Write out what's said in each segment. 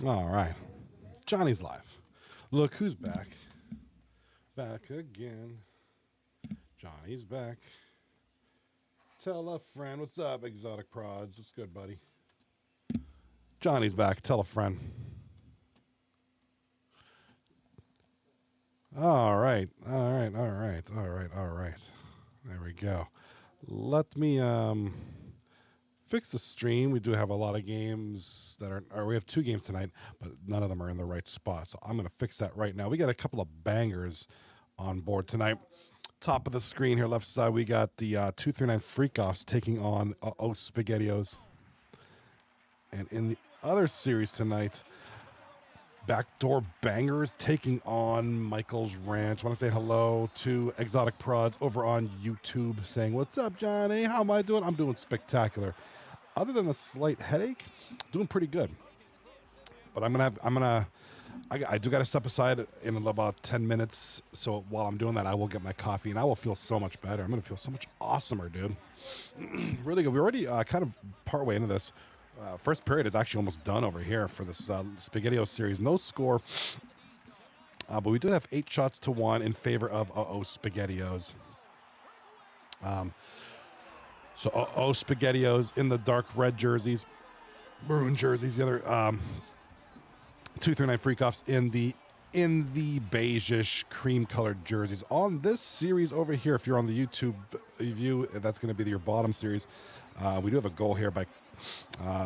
All right. Johnny's live. Look who's back. Back again. Johnny's back. Tell a friend. What's up, Exotic Prods? What's good, buddy? Johnny's back. Tell a friend. All right. All right. All right. All right. All right. There we go. Let me fix the stream. We do have a lot of games that are, or we have 2 games tonight, but none of them are in the right spot. So I'm going to fix that right now. We got a couple of bangers on board tonight. Top of the screen here, left side, we got the 239 FreakOffs taking on SpaghettiOs. And in the other series tonight, Backdoor Bangers taking on Michael's Ranch. I want to say hello to Exotic Prods over on YouTube saying, "What's up, Johnny? How am I doing?" I'm doing spectacular. Other than a slight headache, doing pretty good. But I do got to step aside in about 10 minutes. So while I'm doing that, I will get my coffee and I will feel so much better. I'm going to feel so much awesomer, dude. Really good. We're already kind of partway into this. First period is actually almost done over here for this SpaghettiOs series. No score, but we do have 8 shots to 1 in favor of SpaghettiOs. So SpaghettiOs in the dark red jerseys, maroon jerseys. The other 239 FreakOffs in the beigeish cream colored jerseys. On this series over here, if you're on the YouTube view, that's going to be your bottom series. We do have a goal here by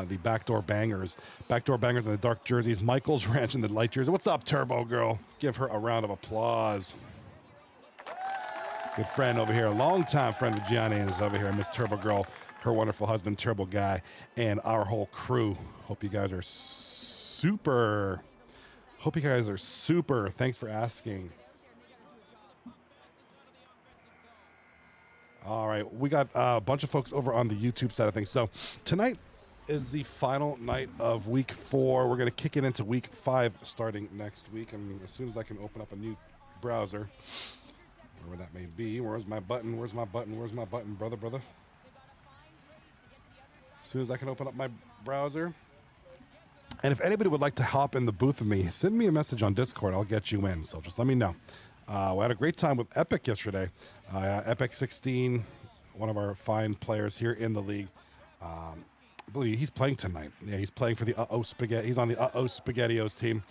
the Backdoor Bangers. Backdoor Bangers in the dark jerseys. Michael's Ranch in the light jersey. What's up, Turbo Girl? Give her a round of applause. Good friend over here, a longtime friend of Johnny is over here, Miss Turbo Girl, her wonderful husband, Turbo Guy, and our whole crew. Hope you guys are super. Thanks for asking. All right, we got a bunch of folks over on the YouTube side of things. So tonight is the final night of week 4. We're going to kick it into week 5 starting next week. I mean, as soon as I can open up a new browser, wherever that may be. Where's my button? Where's my button? Where's my button, brother? As soon as I can open up my browser. And if anybody would like to hop in the booth with me, send me a message on Discord. I'll get you in. So just let me know. We had a great time with Epic yesterday. Epic 16, one of our fine players here in the league. I believe he's playing tonight. Yeah, he's playing for the Spaghetti. He's on the SpaghettiOs team.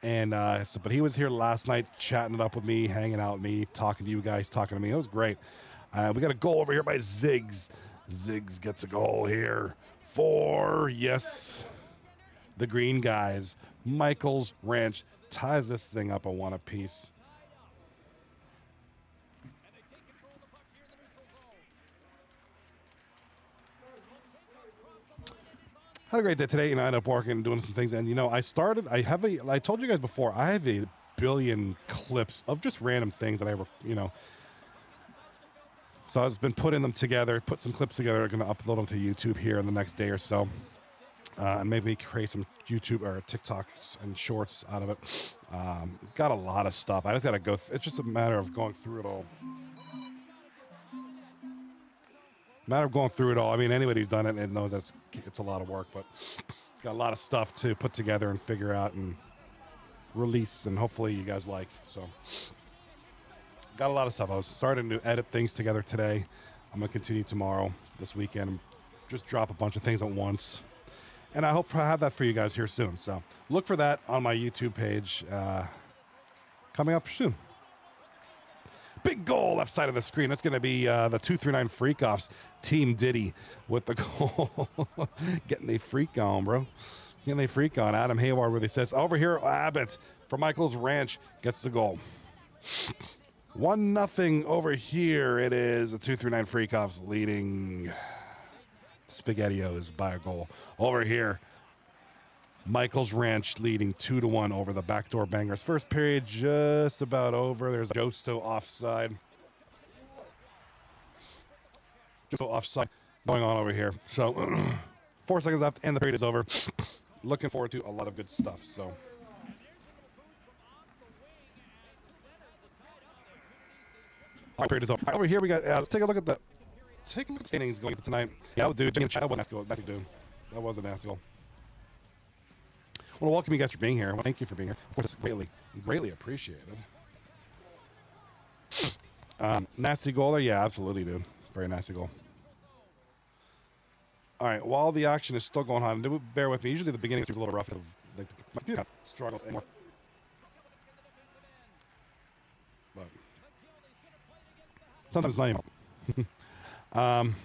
And but he was here last night chatting it up with me, hanging out with me, talking to you guys, talking to me. It was great. We got a goal over here by Ziggs. Ziggs gets a goal here for, yes, the green guys. Michael's Ranch ties this thing up a 1 apiece. Had a great day today. I ended up working and doing some things. And, I told you guys before, I have a billion clips of just random things that I ever, So I've been putting them together, put some clips together. I'm going to upload them to YouTube here in the next day or so. And maybe create some YouTube or TikToks and shorts out of it. Got a lot of stuff. I just got to go. It's just a matter of going through it all. I mean, anybody who's done it knows that it's a lot of work, but got a lot of stuff to put together and figure out and release, and hopefully you guys like. So got a lot of stuff. I was starting to edit things together today. I'm going to continue tomorrow, this weekend, just drop a bunch of things at once. And I hope to have that for you guys here soon. So look for that on my YouTube page coming up soon. Big goal left side of the screen. That's going to be the 239 FreakOffs Team Diddy with the goal. Getting the freak on, bro. Getting the freak on. Adam Hayward really says, over here, Abbott for Michael's Ranch gets the goal. 1-0 over here. It is the 239 FreakOffs leading SpaghettiOs by a goal. Over here, Michael's Ranch leading 2-1 over the Backdoor Bangers. First period just about over. There's a Josto offside. Josto offside going on over here. So 4 seconds left and the period is over. Looking forward to a lot of good stuff. So All right, period is over. Right, over here we got. Let's take a look at the standings going into tonight. Yeah, dude, that was nasty goal. Nasty dude. That was a nasty goal. I want to welcome you guys for being here. Well, thank you for being here. Of course, it's greatly appreciated. Nasty goal there? Yeah, absolutely, dude. Very nasty goal. All right, while the action is still going on, bear with me. Usually the beginning is a little rough. Like my computer struggles anymore. But sometimes it's not even.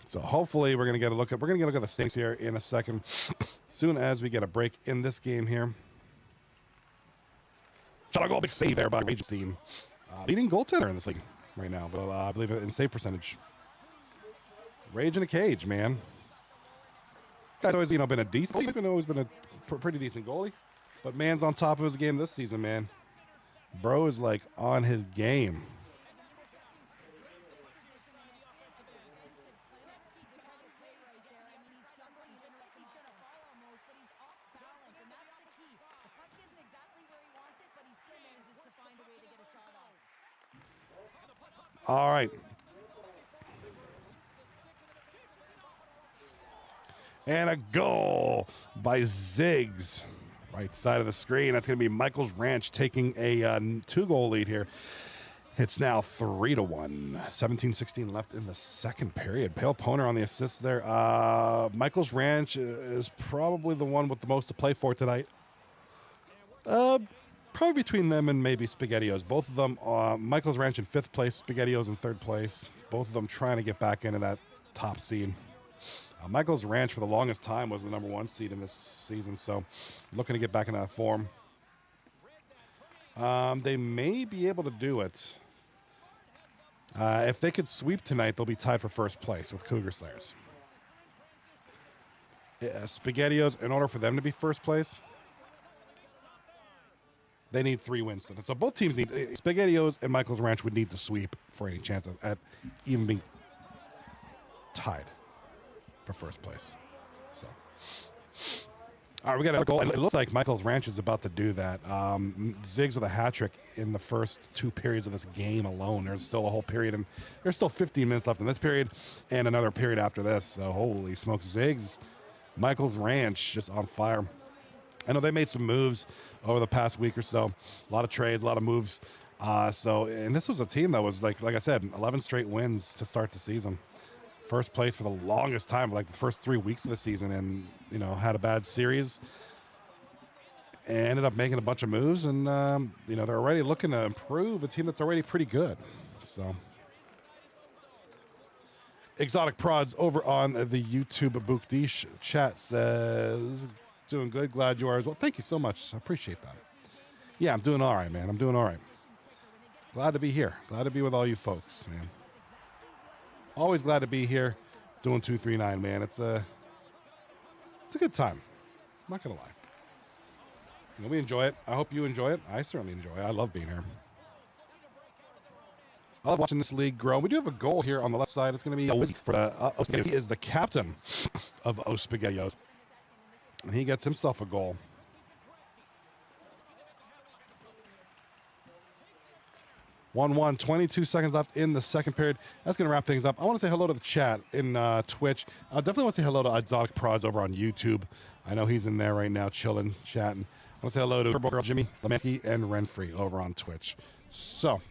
So hopefully we're gonna get a look at the stakes here in a second. As soon as we get a break in this game here. Shot a goal, big save there by Rage's team. Leading goaltender in this league right now, but I believe in save percentage. Rage in a cage, man. Guy's always, been a decent. He's always been a pretty decent goalie, but man's on top of his game this season, man. Bro is like on his game. All right. And a goal by Ziggs. Right side of the screen. That's going to be Michael's Ranch taking a 2-goal lead here. It's now 3-1. 17-16 left in the second period. Pale Poner on the assists there. Michael's Ranch is probably the one with the most to play for tonight. Probably between them and maybe SpaghettiOs. Both of them, Michael's Ranch in 5th place, SpaghettiOs in 3rd place. Both of them trying to get back into that top seed. Michael's Ranch for the longest time was the #1 seed in this season, so looking to get back into that form. They may be able to do it. If they could sweep tonight, they'll be tied for 1st place with Cougar Slayers. SpaghettiOs, in order for them to be 1st place, they need 3 wins. So both teams need SpaghettiOs and Michael's Ranch would need to sweep for any chance at even being tied for 1st place. So, all right, we got a goal. It looks like Michael's Ranch is about to do that. Ziggs with a hat trick in the first 2 periods of this game alone. There's still a whole period, and there's still 15 minutes left in this period, and another period after this. So, holy smokes, Ziggs, Michael's Ranch just on fire. I know they made some moves over the past week or so. A lot of trades, a lot of moves. And this was a team that was like I said, 11 straight wins to start the season. 1st place for the longest time, like the first 3 weeks of the season, and had a bad series. And ended up making a bunch of moves, and they're already looking to improve a team that's already pretty good. So, Exotic Prods over on the YouTube Bookdish chat says, "Doing good, glad you are as well." Thank you so much, I appreciate that. Yeah, I'm doing all right, man. I'm doing all right. Glad to be here. Glad to be with all you folks, man. Always glad to be here doing 239, man. It's a good time. I'm not going to lie. We enjoy it. I hope you enjoy it. I certainly enjoy it. I love being here. I love watching this league grow. We do have a goal here on the left side. It's going to be Wizzy for the he is the captain of SpaghettiOs. And he gets himself a goal. 1-1, 22 seconds left in the second period. That's going to wrap things up. I want to say hello to the chat in Twitch. I definitely want to say hello to Exotic Prods over on YouTube. I know he's in there right now chilling, chatting. I want to say hello to Turbo Girl Jimmy, Lemansky, and Renfrey over on Twitch. So,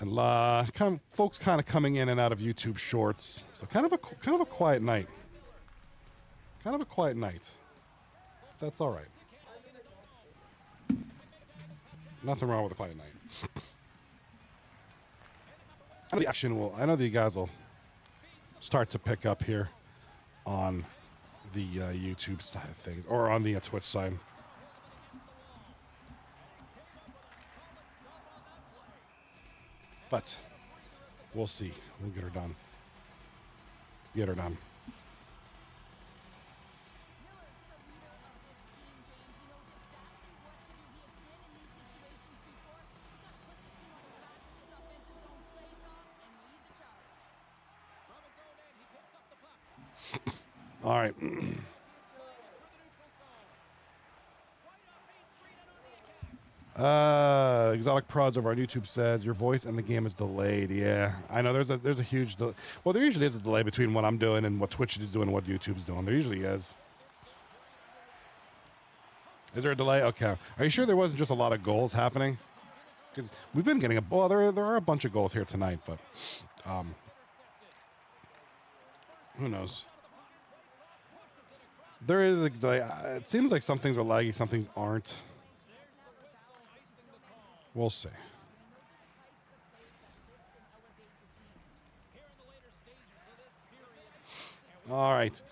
and folks kind of coming in and out of YouTube Shorts. So kind of a quiet night. Kind of a quiet night. That's all right. Nothing wrong with a quiet night. I know the guys will start to pick up here on the YouTube side of things, or on the Twitch side. But we'll see. We'll get her done. Get her done. All right. Exotic Prods over on YouTube says your voice and the game is delayed. Yeah, I know there's a huge well, there usually is a delay between what I'm doing and what Twitch is doing and what YouTube's doing. There usually is. Is there a delay? Okay. Are you sure there wasn't just a lot of goals happening? Because we've been getting well, there are a bunch of goals here tonight, but who knows? There is a delay. It seems like some things are laggy, some things aren't. We'll see. All right.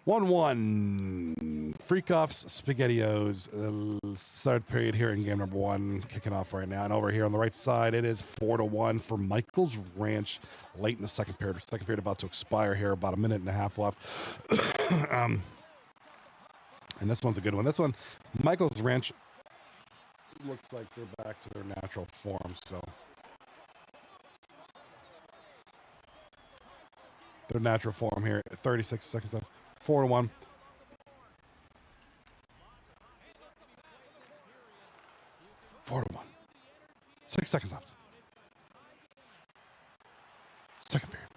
1-1. FreakOffs, SpaghettiOs. Third period here in game number 1, kicking off right now. And over here on the right side, it is 4-1 for Michael's Ranch late in the second period. Second period about to expire here, about a minute and a half left. And this one's a good one. This one, Michael's Ranch looks like they're back to their natural form, so. Their natural form here, 36 seconds left. 4-1. 4-1. 6 seconds left. Second period.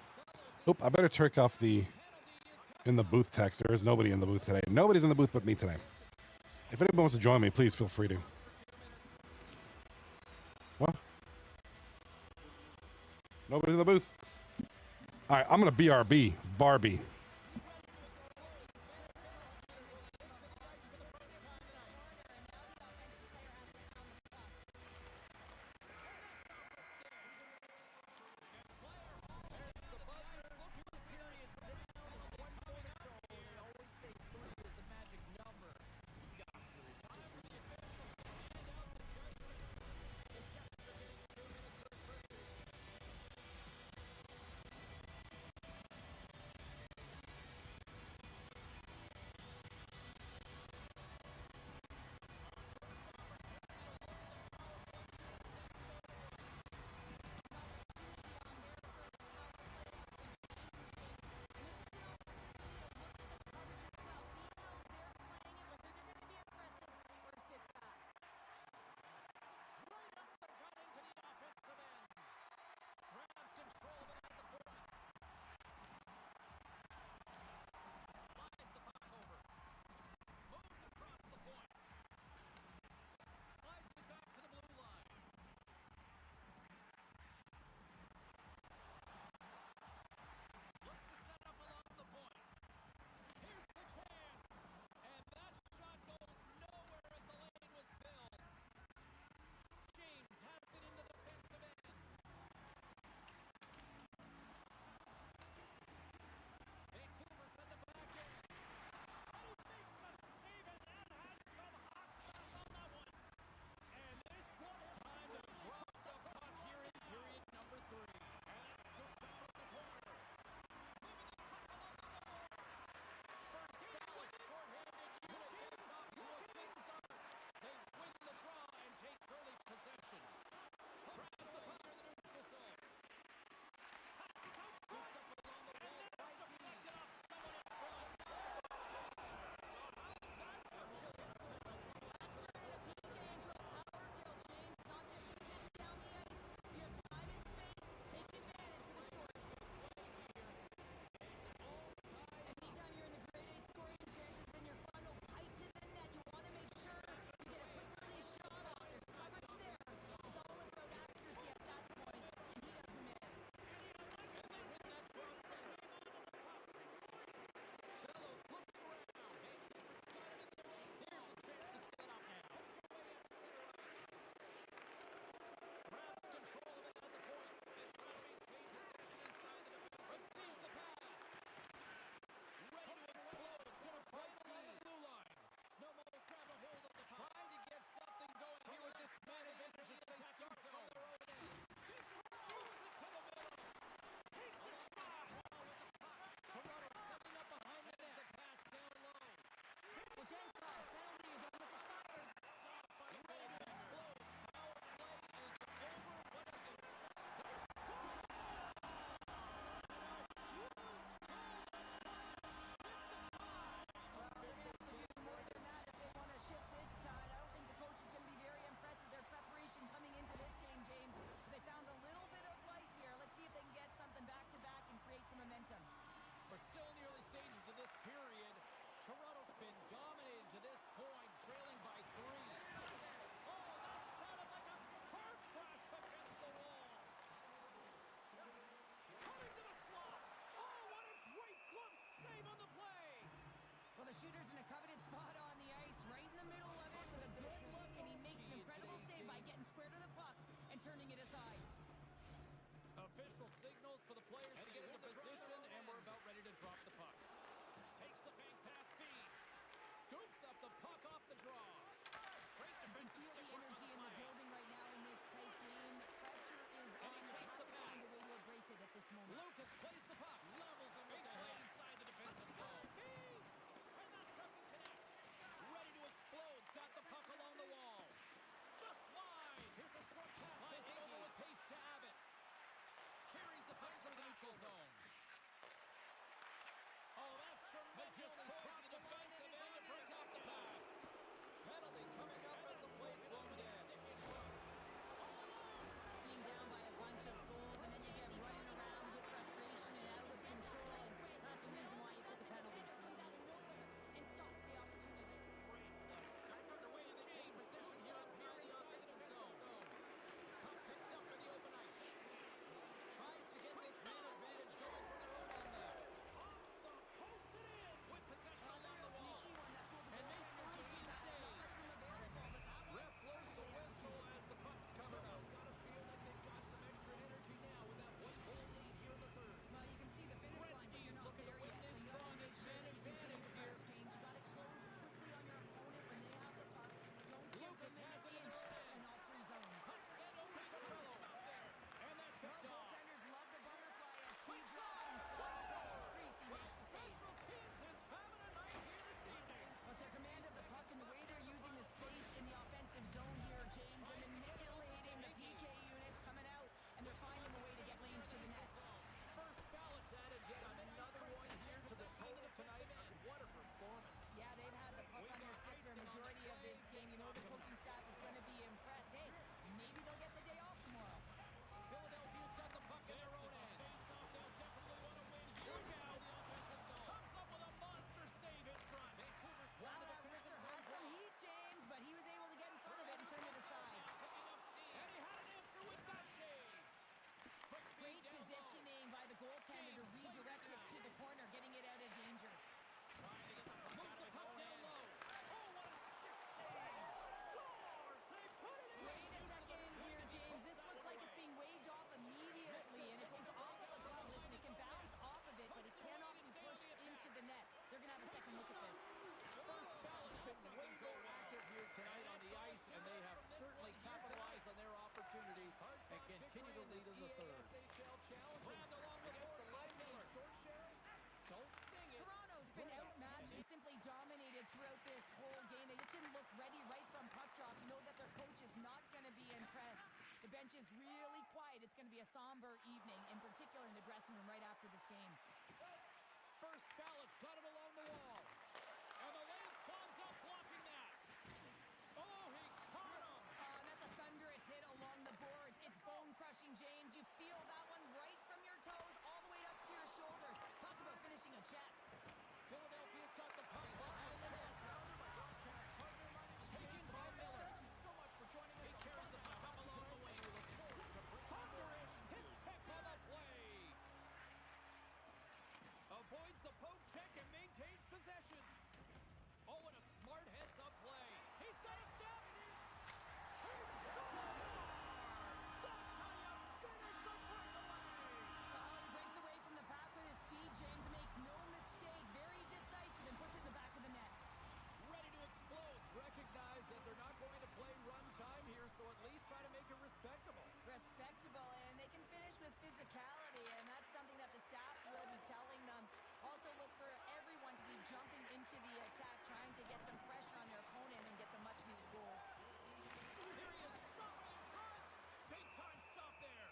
Oop, I better turn off the in the booth text. There is nobody in the booth today. Nobody's in the booth but me today. If anybody wants to join me, please feel free to. What? Nobody's in the booth. All right, I'm going to BRB. Barbie. continue to lead in the third. Grabbed along the board by Miller. Don't sing it. Toronto's been outmatched and simply dominated throughout this whole game. They just didn't look ready right from puck drop. You know that their coach is not going to be impressed. The bench is really quiet. It's going to be a somber evening, in particular in the dressing room right after this game. First Ballott's got it along the wall. And the lane's clogged up blocking that. Oh, he caught him. And that's a thunderous hit along the boards. It's bone-crushing, James. You feel that one right from your toes all the way up to your shoulders. Talk about finishing a check. Philadelphia's got the puck behind the net. Taken by Miller. Thank you so much for joining us. He carries the puck up along the wing. Thunderous hit check on the play. Avoids the poke check and maintains possession. Oh, and a smart heads-up play. He's got a step. He scores! That's how you finish the breakaway. Well, he breaks away from the pack with his speed. James makes no mistake. Very decisive and puts it in the back of the net. Ready to explode. Recognize that they're not going to play run time here, so at least try to make it respectable. Respectable, and they can finish with physicality, and that's something that the staff will be telling them. Also look for everyone to be jumping into the attack, trying to get some pressure on their opponent and get some much-needed goals. Here he is, shot right in front. Big time stop there.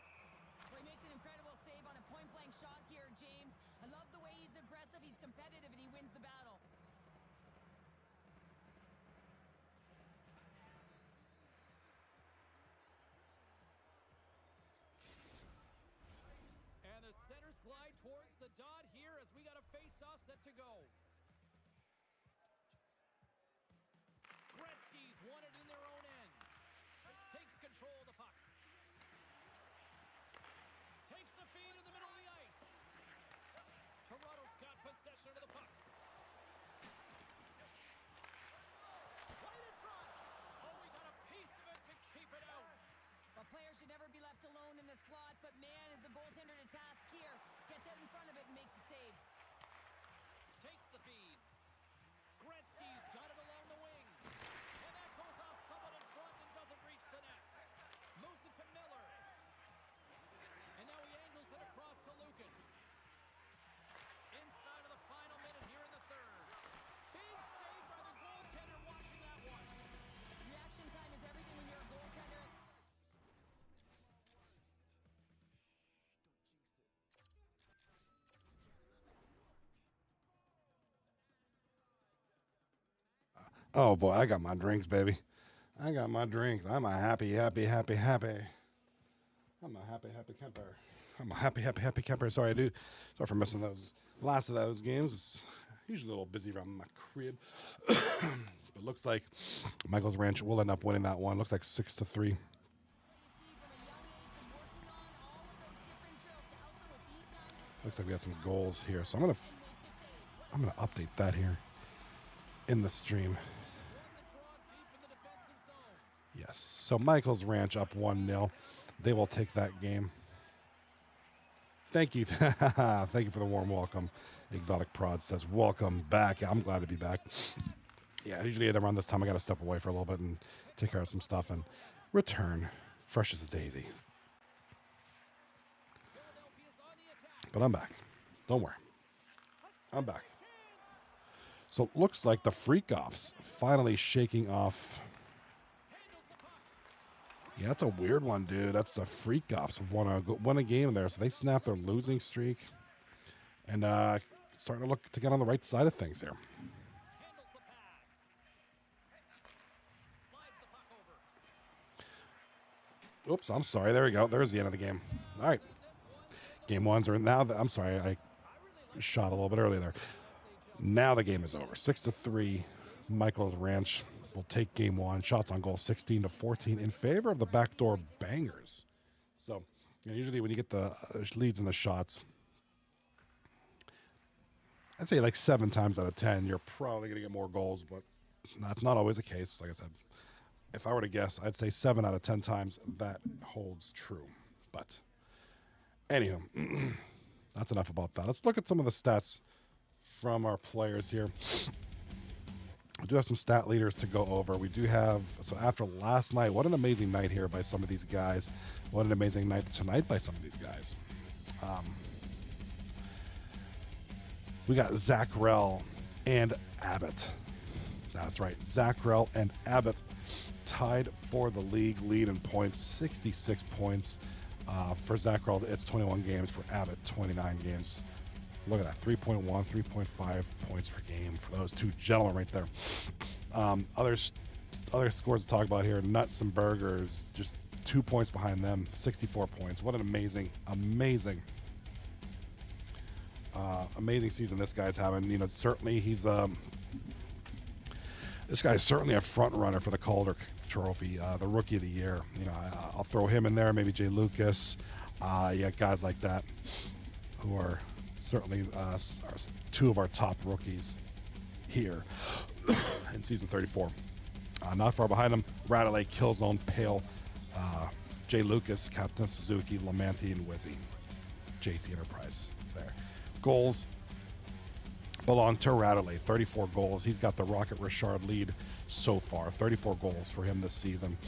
Well, he makes an incredible save on a point-blank shot here, James. I love the way he's aggressive, he's competitive, and he wins the battle. And the centers glide towards the dot here as we got a face-off set to go. Gretzky's won it in their own end. Takes control of the puck. Takes the feed in the middle of the ice. Toronto's got possession of the puck. Right in front. Oh, he got a piece of it to keep it out. But players should never be left alone in the slot, but man, is the goaltender to task here. Gets out in front of it and makes the save. Takes the feed. Gretzky's got it along the wing. And that goes off someone in front and doesn't reach the net. Moves it to Miller. And now he angles it across to Lucas. Inside of the final minute here in the third. Big save by the goaltender watching that one. Reaction time is everything when you're a goaltender. Oh boy, I got my drinks, baby. I got my drinks. I'm a happy, happy, happy, happy. I'm a happy, happy camper. I'm a happy, happy, happy camper. Sorry, dude. Sorry for missing those last of those games. It's usually a little busy around my crib. But looks like Michael's Ranch will end up winning that one. Looks like 6-3. Looks like we got some goals here. So I'm gonna update that here in the stream. Yes. So Michael's Ranch up 1-0. They will take that game. Thank you. Thank you for the warm welcome. Exotic Prod says, welcome back. I'm glad to be back. Yeah, usually at around this time I got to step away for a little bit and take care of some stuff and return fresh as a daisy. But I'm back. Don't worry. I'm back. So it looks like the FreakOffs finally shaking off. Yeah, that's a weird one, dude. That's the FreakOffs have won a game there. So they snapped their losing streak and starting to look to get on the right side of things here. Oops, I'm sorry. There we go. There's the end of the game. All right. Game ones are now. I'm sorry. I shot a little bit early there. Now the game is over. 6-3. Michael's Ranch will take game one. Shots on goal 16-14 in favor of the Backdoor Bangers. So usually when you get the leads in the shots, I'd say like 7 times out of 10, you're probably going to get more goals, but that's not always the case. Like I said, if I were to guess, I'd say 7 out of 10 times that holds true. But anywho, that's enough about that. Let's look at some of the stats from our players here. We do have some stat leaders to go over. We do have, so after last night, what an amazing night here by some of these guys. What an amazing night tonight by some of these guys. We got Zach Rell and Abbott. That's right. Zach Rell and Abbott tied for the league lead in points, 66 points. For Zach Rell, it's 21 games. For Abbott, 29 games. Look at that, 3.1, 3.5 points per game for those two gentlemen right there. Other scores to talk about here, Nuts and Burgers, just 2 points behind them, 64 points. What an amazing season this guy's having. You know, certainly he's this guy's certainly a front runner for the Calder Trophy, the Rookie of the Year. You know, I'll throw him in there, maybe Jay Lucas. Yeah, guys like that who are certainly are two of our top rookies here in season 34. Not far behind him, Radley, Killzone, Pale, Jay Lucas, Captain Suzuki, Lamanti, and Wizzy. JC Enterprise there. Goals belong to Radley, 34 goals. He's got the Rocket Richard lead so far, 34 goals for him this season.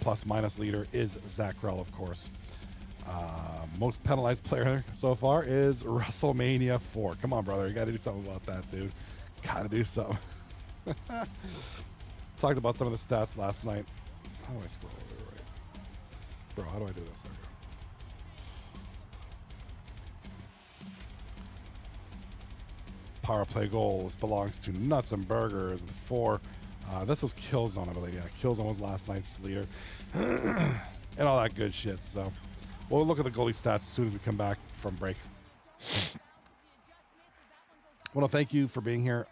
Plus minus leader is Zach Rell, of course. Most penalized player so far is WrestleMania 4. Come on, brother. You got to do something about that, dude. Got to do something. Talked about some of the stats last night. How do I scroll over right? Bro, how do I do this? There we go. Power play goals belongs to Nuts and Burgers. 4. This was Killzone, I believe. Yeah, Killzone was last night's leader. And all that good shit, so... We'll look at the goalie stats as soon as we come back from break. I want to thank you for being here.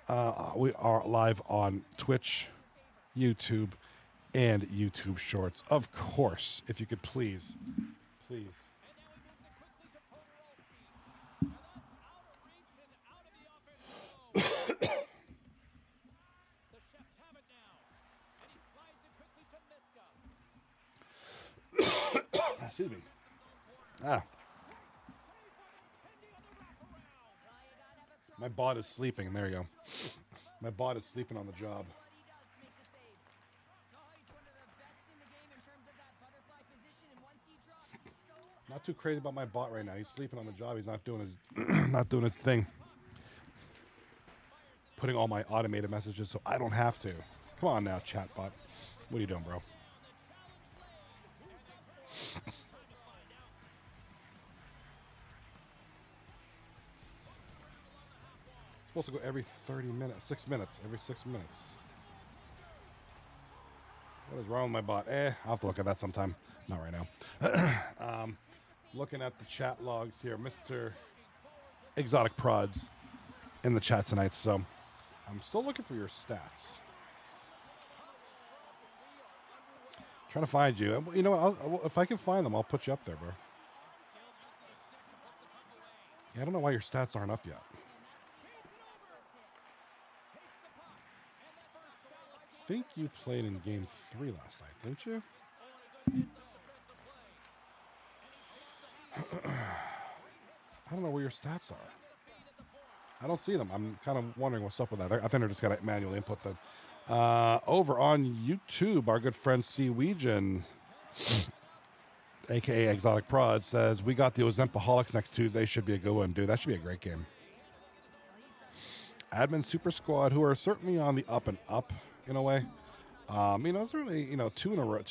We are live on Twitch, YouTube, and YouTube Shorts. Of course, if you could please. Excuse me. My bot is sleeping. There you go. My bot is sleeping on the job. Not too crazy about my bot right now. He's sleeping on the job. He's not doing his not doing his thing. Putting all my automated messages so I don't have to. Come on now, chatbot. What are you doing, bro? Supposed to go every 30 minutes, 6 minutes, every 6 minutes. What is wrong with my bot? I'll have to look at that sometime. Not right now. Looking at the chat logs here, Mr. Exotic Prods in the chat tonight, so I'm still looking for your stats. Trying to find you. You know what? If I can find them, I'll put you up there, bro. Yeah, I don't know why your stats aren't up yet. I think you played in game 3 last night, didn't you? I don't know where your stats are. I don't see them. I'm kind of wondering what's up with that. I think they're just got to manually input them. Over on YouTube, our good friend Seawegian, a.k.a. Exotic Prod, says, we got the Ozempaholics next Tuesday. Should be a good one, dude. That should be a great game. Admin Super Squad, who are certainly on the up and up in a way. Certainly, 2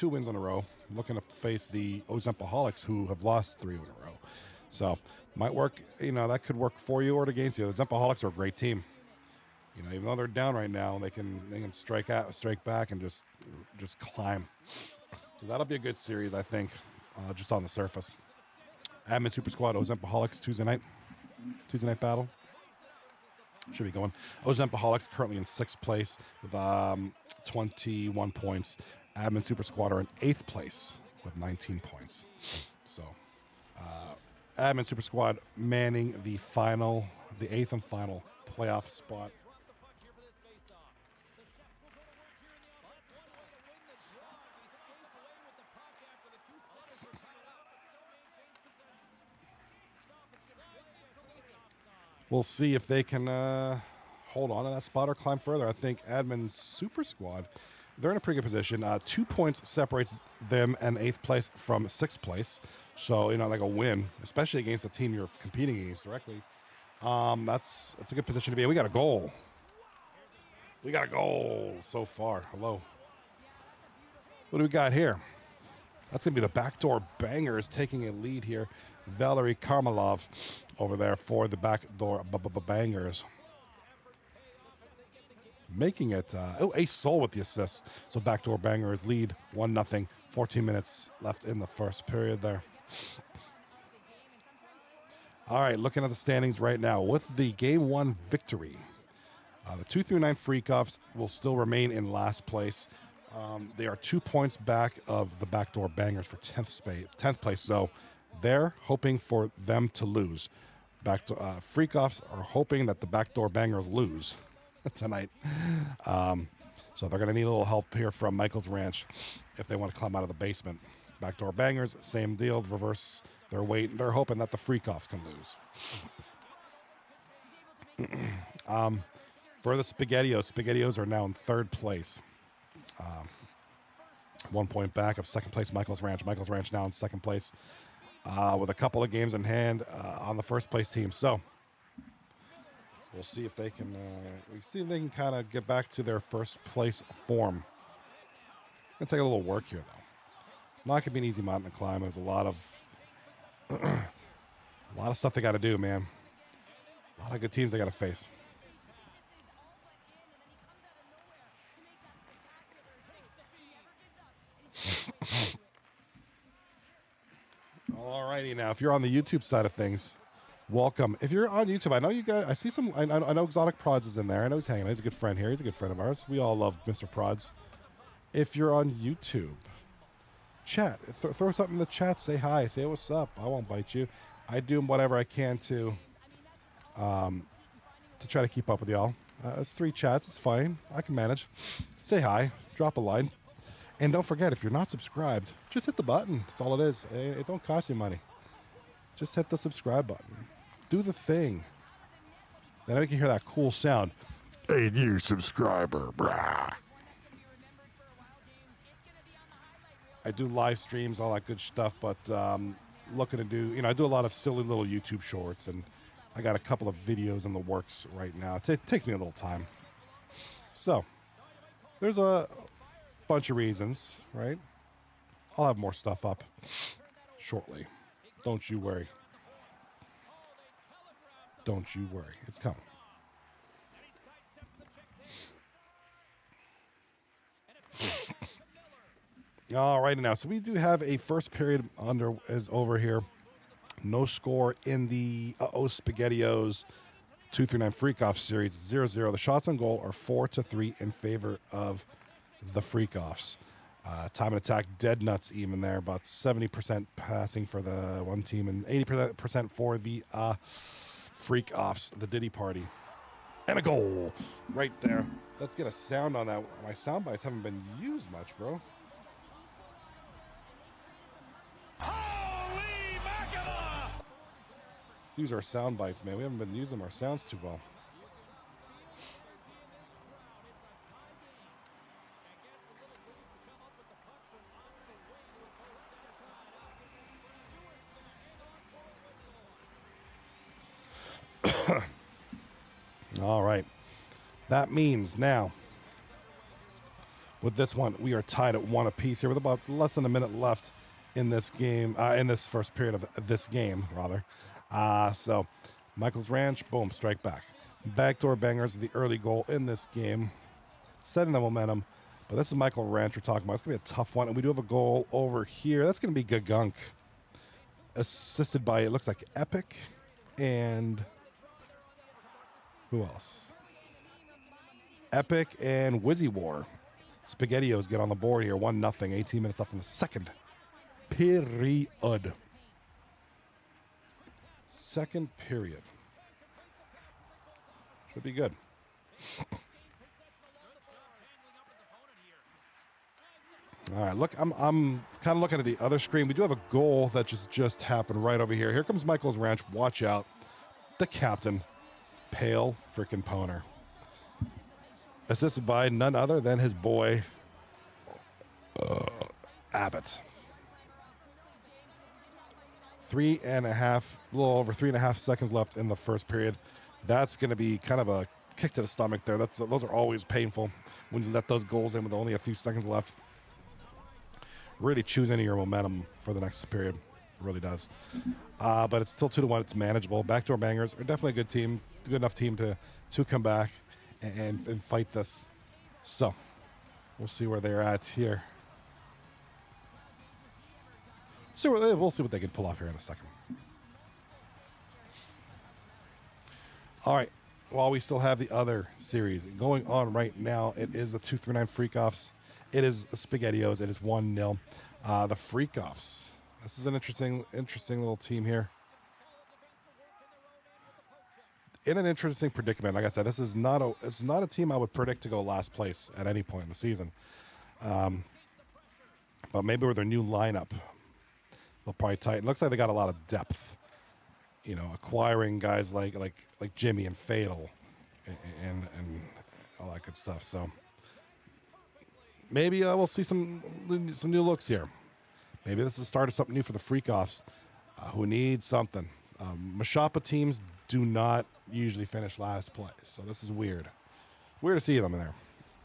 wins in a row. Looking to face the Ozempaholics, who have lost 3 in a row. So, might work, that could work for you or against you. The Ozempaholics are a great team. Even though they're down right now, they can strike back, and just climb. So that'll be a good series, I think, just on the surface. Admin Super Squad, Ozempaholics, Tuesday night battle. Should be going. Ozempaholics currently in 6th place with 21 points. Admin Super Squad are in 8th place with 19 points. So, Admin Super Squad manning the 8th and final playoff spot. We'll see if they can hold on to that spot or climb further. I think Admin Super Squad, they're in a pretty good position. 2 points separates them and 8th place from 6th place. So, like a win, especially against a team you're competing against directly. That's a good position to be in. We got a goal. We got a goal so far. Hello. What do we got here? That's going to be the Backdoor Bangers taking a lead here. Valerie Karmalov over there for the Backdoor Bangers. Making it, Ace Soul with the assist. So Backdoor Bangers lead 1-0. 14 minutes left in the first period there. All right, looking at the standings right now. With the Game 1 victory, the 2-9 FreakOffs will still remain in last place. They are 2 points back of the Backdoor Bangers for 10th place. So they're hoping for them to lose. FreakOffs are hoping that the Backdoor Bangers lose tonight. So they're going to need a little help here from Michael's Ranch if they want to climb out of the basement. Backdoor Bangers, same deal, reverse their weight. They're hoping that the FreakOffs can lose. For the SpaghettiOs are now in 3rd place. 1 point back of 2nd place Michael's Ranch. Michael's Ranch now in 2nd place with a couple of games in hand on the 1st place team. So we'll see if they can. Kind of get back to their 1st place form. Gonna take a little work here though. Not gonna be an easy mountain to climb. There's a lot of stuff they got to do, man. A lot of good teams they got to face. Alrighty, now if you're on the YouTube side of things, welcome. If you're on YouTube, I know you guys. I see some. I know Exotic Prods is in there. I know he's hanging out. He's a good friend here. He's a good friend of ours. We all love Mr. Prods. If you're on YouTube, chat. Throw something in the chat. Say hi. Say what's up. I won't bite you. I do whatever I can to try to keep up with y'all. It's 3 chats. It's fine. I can manage. Say hi. Drop a line. And don't forget, if you're not subscribed, just hit the button. That's all it is. It don't cost you money. Just hit the subscribe button. Do the thing. Then I can hear that cool sound. Hey, new subscriber. Brah. I do live streams, all that good stuff, but looking to do, I do a lot of silly little YouTube shorts, and I got a couple of videos in the works right now. It takes me a little time. So, there's a bunch of reasons, right? I'll have more stuff up shortly. Don't you worry. Don't you worry. It's coming. All right, now, so we do have a first period is over here. No score in the SpaghettiOs 2-9 FreakOff series. 0-0. The shots on goal are 4-3 in favor of the FreakOffs. Time and attack, dead nuts even there. About 70% passing for the one team and 80% for the FreakOffs, the Diddy Party. And a goal right there. Let's get a sound on that. My sound bites haven't been used much, bro. Holy mackerel! These are sound bites, man. We haven't been using our sounds too well. All right. That means now, with this one, we are tied at 1 apiece here with about less than a minute left in this game, in this first period of this game, rather. So, Michael's Ranch, boom, strike back. Backdoor Bangers, the early goal in this game, setting the momentum. But this is Michael Ranch we're talking about. It's going to be a tough one. And we do have a goal over here. That's going to be Gagunk, assisted by, it looks like Epic and who else? Epic and Wizzy War. SpaghettiOs get on the board here. 1-0. 18 minutes left in the second period. Second period. Should be good. All right, look, I'm kind of looking at the other screen. We do have a goal that just happened right over here. Here comes Michael's Ranch. Watch out. The captain. Pale freaking Poner. assisted by none other than his boy, Abbott. 3.5, a little over 3.5 seconds left in the first period. That's going to be kind of a kick to the stomach there. Those are always painful when you let those goals in with only a few seconds left. Really chews into your momentum for the next period. It really does. But it's still 2-1. It's manageable. Backdoor Bangers are definitely a good team, good enough team to come back and fight this. So we'll see where they're at here. So we'll see what they can pull off here in a second. All right. While we still have the other series going on right now, it is the 239 FreakOffs. It is the SpaghettiOs. It is 1-0. The FreakOffs. This is an interesting little team here. In an interesting predicament. Like I said, it's not a team I would predict to go last place at any point in the season. But maybe with their new lineup, they'll probably tighten. Looks like they got a lot of depth. You know, acquiring guys like Jimmy and Fatal and all that good stuff. So maybe we'll see some new looks here. Maybe this is the start of something new for the FreakOffs, who need something. Mashapa teams do not usually finish last place, so this is weird. Weird to see them in there.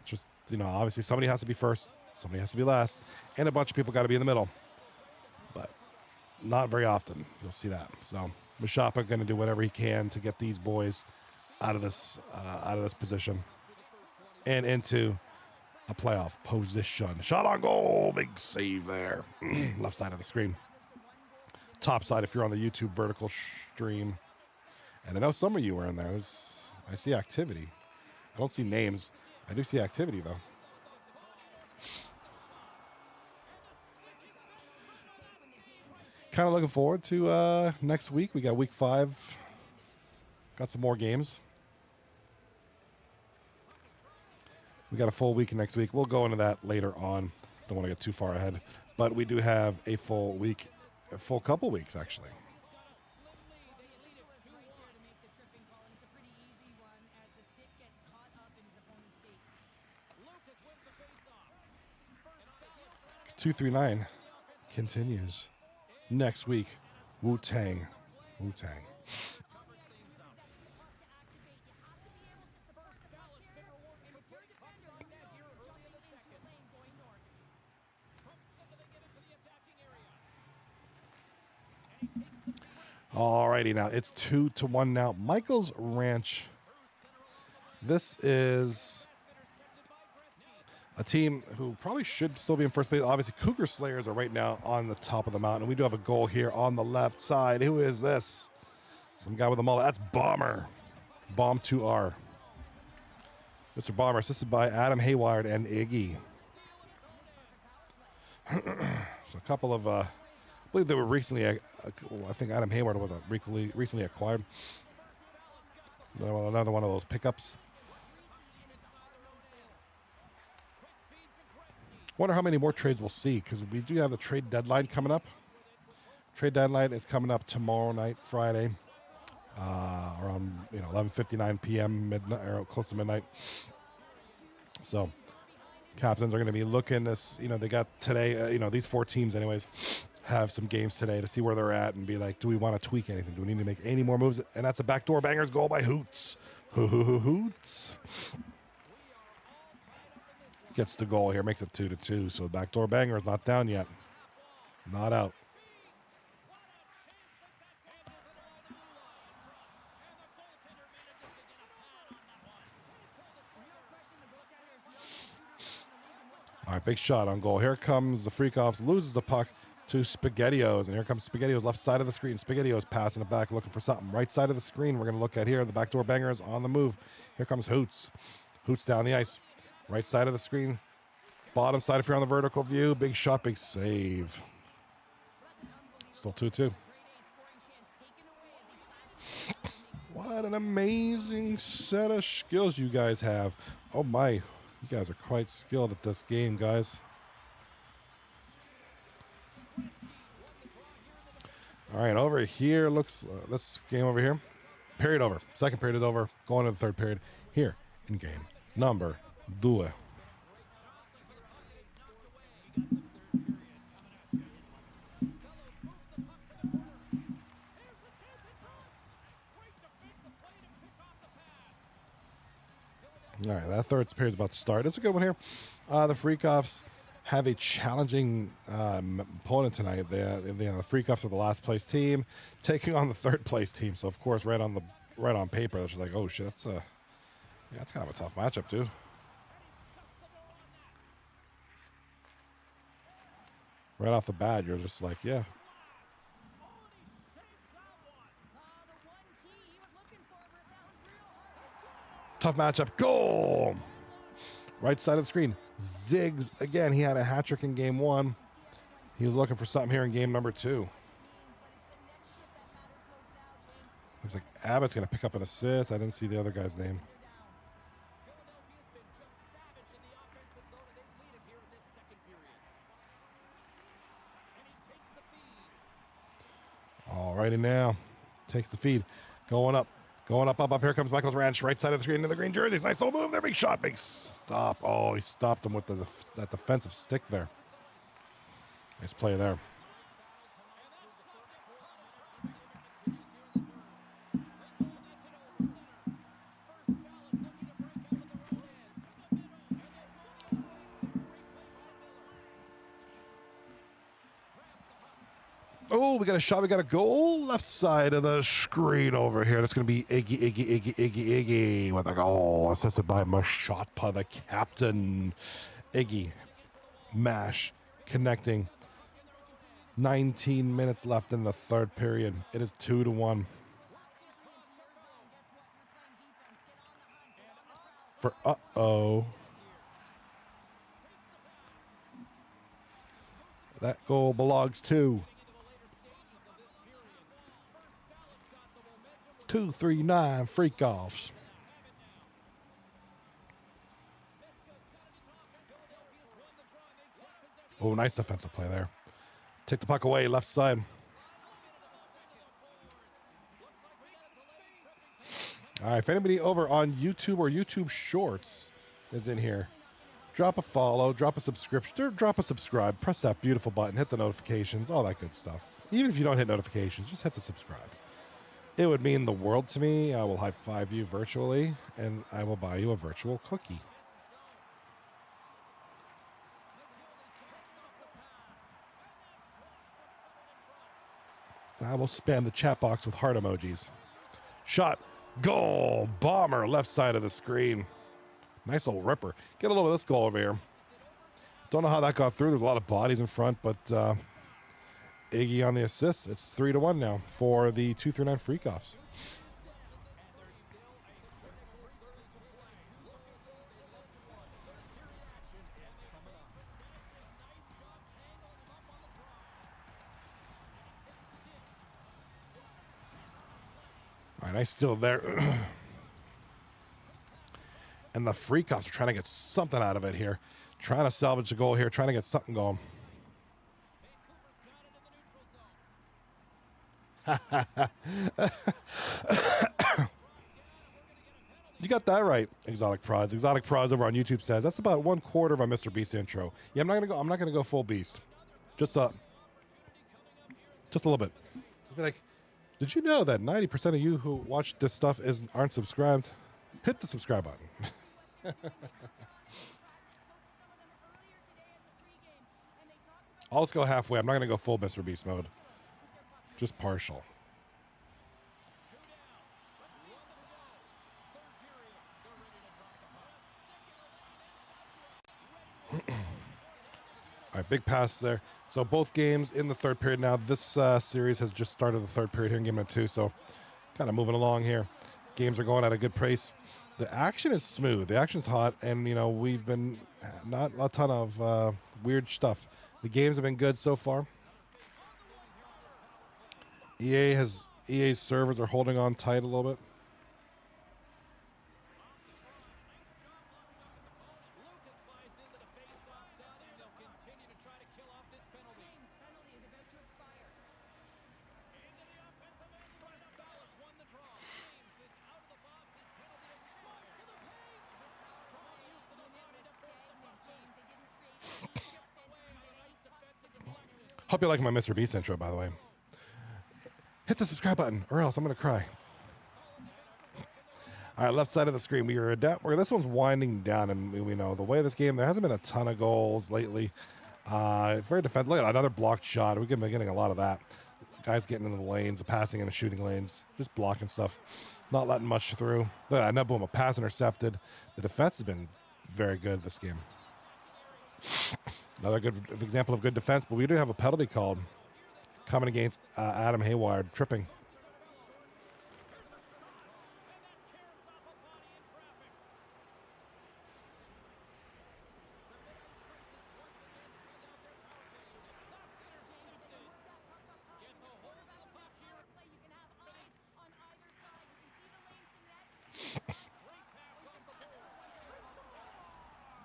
Just, you know, obviously somebody has to be first, somebody has to be last, and a bunch of people got to be in the middle. But not very often you'll see that. So Mashapa going to do whatever he can to get these boys out of this position and into a playoff position. Shot on goal, big save there. Left side of the screen. Top side if you're on the YouTube vertical stream. And I know some of you are in there. I see activity. I don't see names. I do see activity though. Kind of looking forward to next week. We got week 5. Got some more games. We got a full week next week. We'll go into that later on. Don't want to get too far ahead. But we do have a full week, a full couple weeks actually. Lucas wins the faceoff. 239 continues next week. Wu-Tang. Wu-Tang. Alrighty, now it's 2-1 now. Michael's Ranch. This is a team who probably should still be in first place. Obviously, Cougar Slayers are right now on the top of the mountain. We do have a goal here on the left side. Who is this? Some guy with a mullet. That's Bomber. Bomb 2R. Mr. Bomber, assisted by Adam Hayward and Iggy. So a couple of, I believe they were recently, I think Adam Hayward was recently acquired. Another one of those pickups. Wonder how many more trades we'll see, because we do have the trade deadline coming up. Trade deadline is coming up tomorrow night, Friday, around 11:59 p.m. midnight or close to midnight. So captains are going to be looking this. They got today. These 4 teams, anyways, have some games today to see where they're at and be like, do we want to tweak anything? Do we need to make any more moves? And that's a backdoor bangers goal by Hoots. Hoots. Gets the goal here, makes it 2-2. So backdoor banger is not down yet. Not out. All right, big shot on goal. Here comes the FreakOffs, loses the puck to SpaghettiOs. And here comes SpaghettiOs, left side of the screen. SpaghettiOs passing it back, looking for something. Right side of the screen, we're going to look at here. The backdoor banger is on the move. Here comes Hoots. Hoots down the ice. Right side of the screen. Bottom side if you're on the vertical view. Big shot, big save. Still 2-2. What an amazing set of skills you guys have. Oh my, you guys are quite skilled at this game, guys. All right, over here looks, this game over here. Period over. Second period is over. Going to the third period here in game number Do it. All right, that third period's about to start. It's a good one here. The FreakOffs have a challenging opponent tonight. The FreakOffs are the last place team taking on the third place team. So of course, right on paper, it's just like, oh shit, that's kind of a tough matchup too. Right off the bat, you're just like, yeah. Tough matchup. Goal! Right side of the screen. Ziggs, again, he had a hat trick in game 1. He was looking for something here in game number 2. Looks like Abbott's going to pick up an assist. I didn't see the other guy's name. Alrighty now. Takes the feed. Going up. Up. Here comes Michael's Ranch. Right side of the screen into the green jerseys. Nice little move there. Big shot. Big stop. Oh, he stopped him with that defensive stick there. Nice play there. Oh, we got a shot. We got a goal. Left side of the screen over here. That's going to be Iggy with a goal. Assisted by Mashotpa, the captain. Iggy. Mash. Connecting. 19 minutes left in the third period. It is 2-1. For uh-oh. That goal belongs to 239 FreakOffs. Oh, nice defensive play there. Take the puck away, left side. All right, if anybody over on YouTube or YouTube Shorts is in here, drop a follow, drop a subscription, drop a subscribe, press that beautiful button, hit the notifications, all that good stuff. Even if you don't hit notifications, just hit the subscribe. It would mean the world to me. I will high-five you virtually, and I will buy you a virtual cookie. I will spam the chat box with heart emojis. Shot. Goal. Bomber. Left side of the screen. Nice little ripper. Get a little of this goal over here. Don't know how that got through. There's a lot of bodies in front, but Iggy on the assist. It's 3-1 now for the 239 FreakOffs. All right, nice steal there. And the FreakOffs are trying to get something out of it here. Trying to salvage a goal here. Trying to get something going. You got that right, Exotic Prods. Exotic Prods over on YouTube says that's about 1/4 of a Mr. Beast intro. Yeah, I'm not gonna go full Beast. Just a little bit. Just be like, did you know that 90% of you who watch this stuff aren't subscribed? Hit the subscribe button. I'll just go halfway. I'm not gonna go full Mr. Beast mode. Just partial. All right, big pass there. So both games in the third period now. This series has just started the third period here in game number 2. So kind of moving along here. Games are going at a good pace. The action is smooth. The action's hot. And, you know, we've been not a ton of weird stuff. The games have been good so far. EA's servers are holding on tight a little bit. Hope you like my Mr. Beast intro, by the way. Hit the subscribe button, or else I'm going to cry. All right, left side of the screen. We are this one's winding down, and we know the way of this game, there hasn't been a ton of goals lately. Very defensive. Look at another blocked shot. We've been getting a lot of that. Guys getting into the lanes, passing in the shooting lanes, just blocking stuff, not letting much through. Look at that, boom, a pass intercepted. The defense has been very good this game. Another good example of good defense, but we do have a penalty called coming against Adam Hayward, tripping.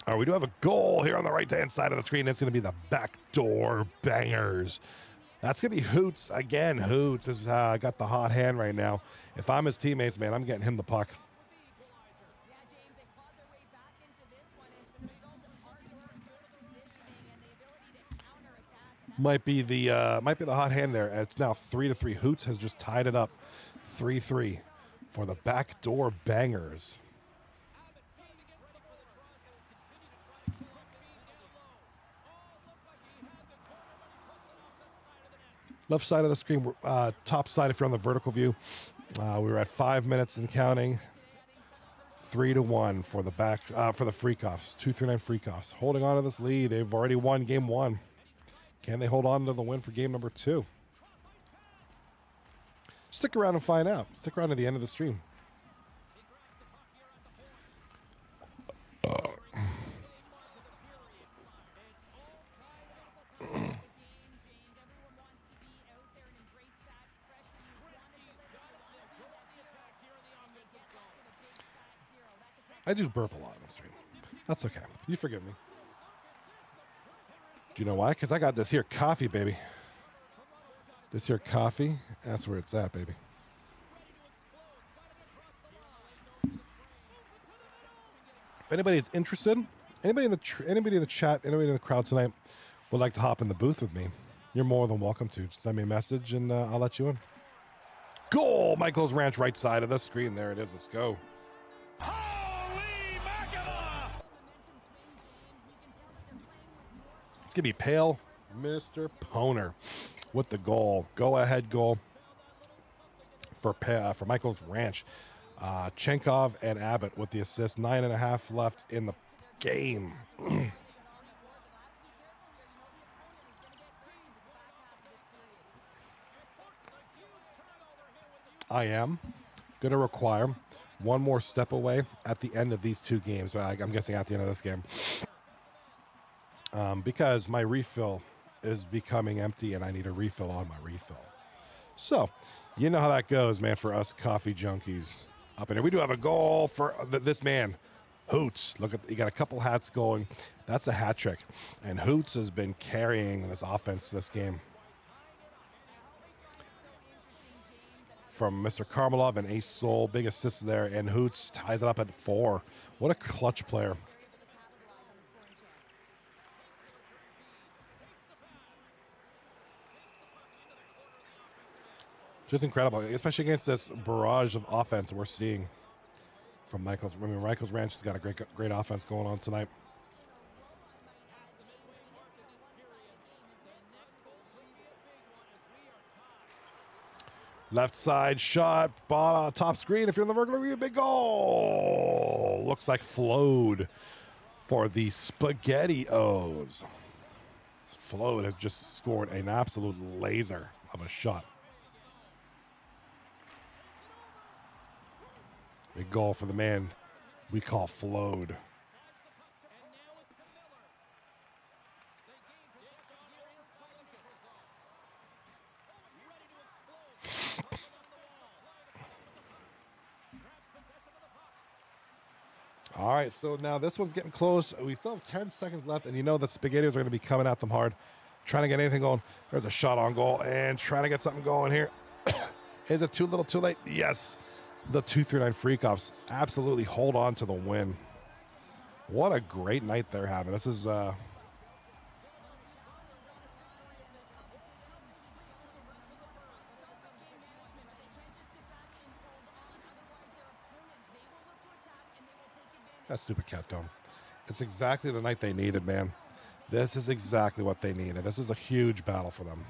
All right, we do have a goal here on the right-hand side of the screen. It's going to be the backdoor bangers. That's going to be Hoots again. Hoots has got the hot hand right now. If I'm his teammates, man, I'm getting him the puck. Yeah, James, they fought their way back into this one. It's been a result of hard work, good positioning, and the ability to counterattack. Might be the hot hand there. It's now 3-3. Hoots has just tied it up 3-3 for the backdoor bangers. Left side of the screen, top side if you're on the vertical view. We were at 5 minutes and counting. 3-1 for the for the FreakOffs. 239 FreakOffs. Holding on to this lead. They've already won game 1. Can they hold on to the win for game number 2? Stick around and find out. Stick around to the end of the stream. I do burp a lot on the stream. That's okay. You forgive me. Do you know why? Because I got this here coffee, baby. This here coffee, that's where it's at, baby. If anybody's interested, anybody in the chat, anybody in the crowd tonight would like to hop in the booth with me, you're more than welcome to. Just send me a message and I'll let you in. Goal! Michael's Ranch, right side of the screen. There it is. Let's go. It's going to be Pale Mr. Poner with the goal. Go-ahead goal for Michael's Ranch. Chenkov and Abbott with the assist. 9.5 left in the game. I am going to require one more step away at the end of these 2 games. I'm guessing at the end of this game. Because my refill is becoming empty and I need a refill on my refill. So, you know how that goes, man, for us coffee junkies up in here. We do have a goal for this man, Hoots. Look at, he got a couple hats going. That's a hat trick. And Hoots has been carrying this offense this game. From Mr. Karmalov and Ace Soul, big assist there, and Hoots ties it up at 4. What a clutch player. Just incredible, especially against this barrage of offense we're seeing from Michael's. I mean, Michael's Ranch has got a great offense going on tonight. Left side shot, top screen. If you're in the vertical view, big goal. Looks like flowed for the SpaghettiOs. Flowed has just scored an absolute laser of a shot. Big goal for the man we call Flowed. All right, so now this one's getting close. We still have 10 seconds left, and you know the SpaghettiOs are going to be coming at them hard, trying to get anything going. There's a shot on goal, and trying to get something going here. Is it too little, too late? Yes. The 239 FreakOffs absolutely hold on to the win. What a great night they're having. This is That stupid cat dome. It's exactly the night they needed, man. This is exactly what they needed. This is a huge battle for them.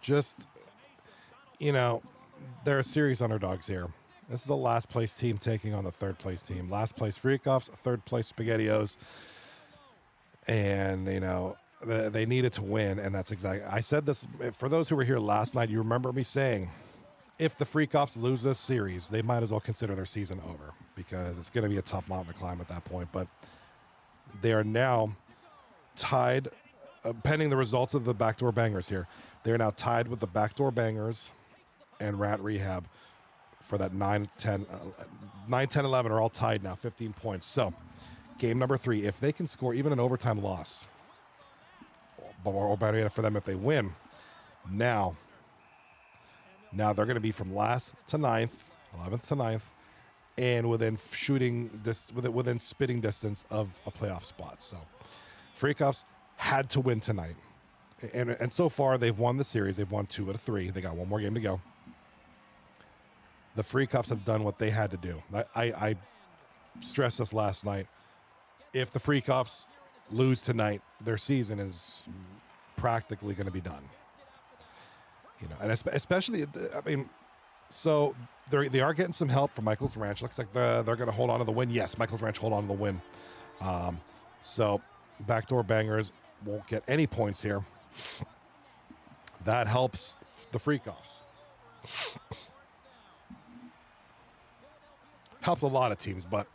Just, you know, they're serious underdogs here. This is the last place team taking on the third place team. Last place FreakOffs, third place SpaghettiOs. And, you know, they needed to win, and that's exactly. I said this, for those who were here last night, you remember me saying, if the FreakOffs lose this series, they might as well consider their season over because it's going to be a tough mountain to climb at that point. But they are now tied, pending the results of the Backdoor Bangers here. They are now tied with the Backdoor Bangers and Rat Rehab for that 9, 10, 11 are all tied now, 15 points. So game number 3, if they can score even an overtime loss, or better yet for them if they win, now they're going to be from last to 9th, 11th to 9th, and within within spitting distance of a playoff spot. So FreakOffs had to win tonight. And so far, they've won the series. They've won 2 out of 3. They got one more game to go. The FreakOffs have done what they had to do. I stressed this last night. If the FreakOffs lose tonight, their season is practically going to be done. You know, and especially, I mean, so they are getting some help from Michael's Ranch. Looks like they're going to hold on to the win. Yes, Michael's Ranch hold on to the win. So Backdoor Bangers won't get any points here. That helps the FreakOffs. Helps a lot of teams, but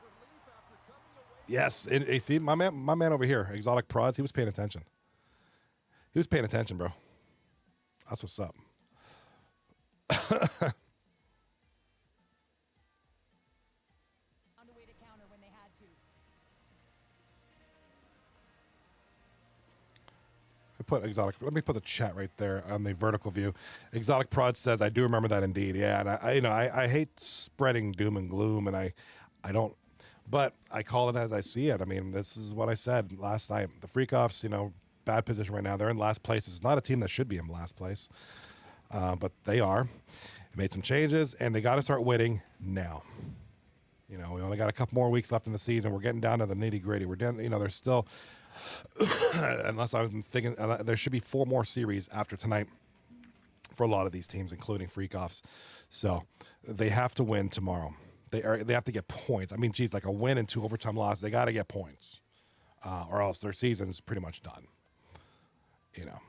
yes, see my man over here, Exotic Prods, he was paying attention. He was paying attention, bro. That's what's up. Found a way to counter when they had to. Let me put the chat right there on the vertical view. Exotic Prod says, I do remember that indeed. Yeah, and I hate spreading doom and gloom, and I don't, but I call it as I see it. I mean, this is what I said last night. The FreakOffs, you know, bad position right now. They're in last place. It's not a team that should be in last place, but they are. Made some changes, and they got to start winning now. You know, we only got a couple more weeks left in the season. We're getting down to the nitty gritty. We're down, you know, there's still, unless I'm thinking, there should be 4 more series after tonight for a lot of these teams, including FreakOffs. So they have to win tomorrow. They have to get points. I mean, geez, like a win and 2 overtime losses, they got to get points, or else their season's pretty much done. You know,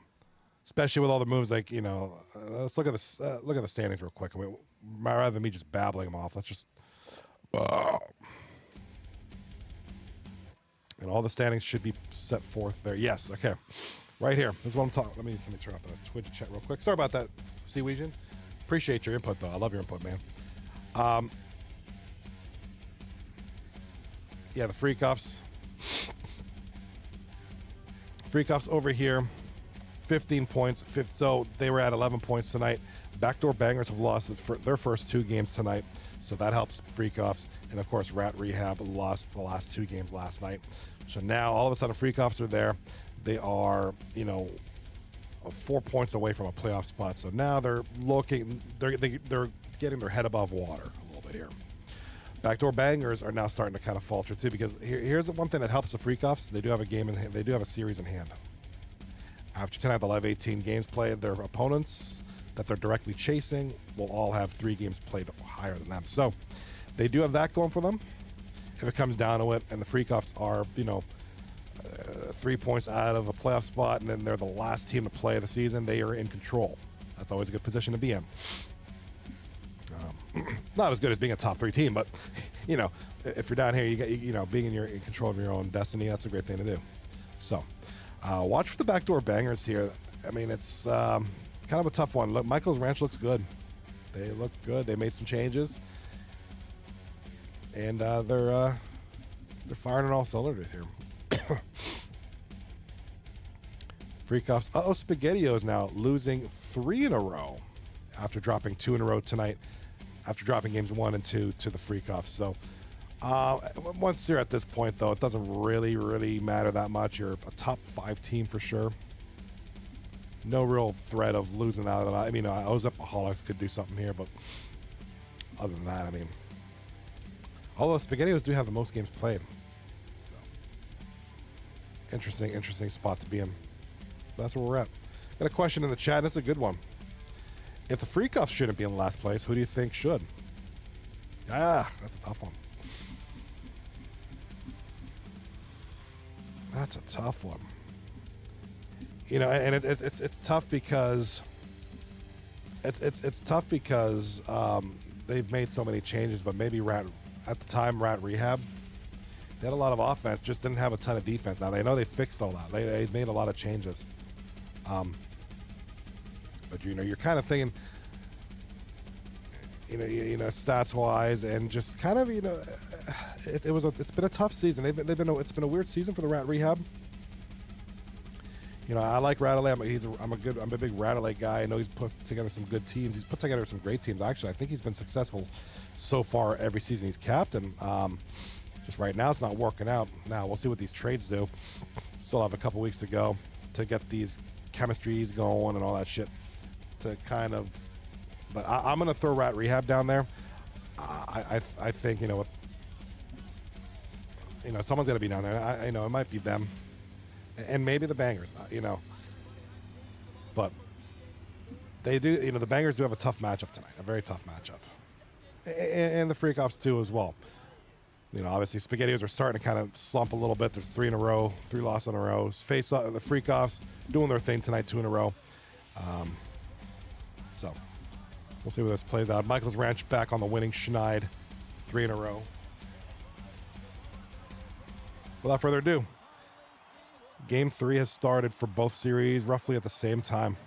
especially with all the moves, like, you know, let's look at this. Look at the standings real quick. I mean, rather than me just babbling them off, let's just. And all the standings should be set forth there. Yes, okay, right here. This is what I'm talking. Let me turn off the Twitch chat real quick. Sorry about that, Seaweegian. Appreciate your input though. I love your input, man. Yeah, the FreakOffs. FreakOffs over here, 15 points. So they were at 11 points tonight. Backdoor Bangers have lost their first 2 games tonight, so that helps FreakOffs. And of course, Rat Rehab lost the last 2 games last night. So now all of a sudden, FreakOffs are there. They are, you know, 4 points away from a playoff spot. So now they're getting their head above water a little bit here. Backdoor Bangers are now starting to kind of falter too, because here's the one thing that helps the FreakOffs. They do have a game in hand. They do have a series in hand. After tonight, they'll have 18 games played. Their opponents that they're directly chasing will all have 3 games played higher than them. So they do have that going for them. If it comes down to it, and the FreakOffs are, you know, 3 points out of a playoff spot, and then they're the last team to play of the season, they are in control. That's always a good position to be in. Not as good as being a top 3 team, but you know, if you're down here, you know, being in control of your own destiny, that's a great thing to do. So, watch for the Backdoor Bangers here. I mean, it's kind of a tough one. Look, Michael's Ranch looks good. They look good. They made some changes, and they're firing on all cylinders here. FreakOffs. SpaghettiOs now losing 3 in a row after dropping 2 in a row tonight. After dropping games 1 and 2 to the FreakOffs. So once you're at this point, though, it doesn't really matter that much. You're a top 5 team for sure. no real threat of losing out. I mean, Ozepaholics could do something here, but other than that, I mean, although SpaghettiOs do have the most games played. So, interesting spot to be in. That's where we're at. Got a question in the chat, and it's a good one. If the FreakOffs shouldn't be in last place, who do you think should? Ah, that's a tough one. That's a tough one. You know, and it's tough because it's tough because they've made so many changes, but maybe Rat Rehab, they had a lot of offense, just didn't have a ton of defense. Now they know they fixed all that. They made a lot of changes. But you know, you're kind of thinking, you know, stats wise, and just kind of, you know, it's been a tough season. It's been a weird season for the Rat Rehab. You know, I like Radley. I'm a big Radley guy. I know he's put together some good teams. He's put together some great teams. Actually, I think he's been successful so far every season he's captain. Just right now, it's not working out. Now we'll see what these trades do. Still have a couple weeks to go to get these chemistries going and all that shit. To kind of, but I'm gonna throw Rat Rehab down there. I think, you know what, someone's gonna be down there. I know it might be them, and maybe the Bangers. You know, but they do. You know, the Bangers do have a tough matchup tonight. A very tough matchup, and the FreakOffs too as well. You know, obviously SpaghettiOs are starting to kind of slump a little bit. There's 3 losses in a row. Face up the FreakOffs doing their thing tonight, 2 in a row. So we'll see where this plays out. Michael's Ranch back on the winning schneid, 3 in a row. Without further ado, Game 3 has started for both series roughly at the same time.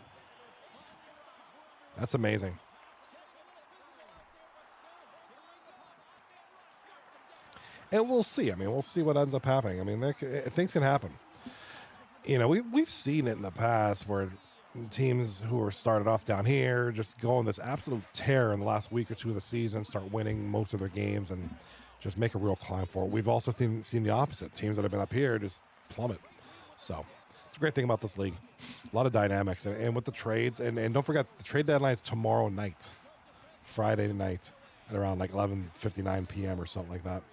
That's amazing. And we'll see. I mean, we'll see what ends up happening. I mean, things can happen. You know, we've seen it in the past where teams who are started off down here just go on this absolute tear in the last week or 2 of the season, start winning most of their games, and just make a real climb for it. We've also seen the opposite. Teams that have been up here just plummet. So it's a great thing about this league. A lot of dynamics. And with the trades, and don't forget, the trade deadline is tomorrow night, Friday night, at around like 11:59 p.m. or something like that.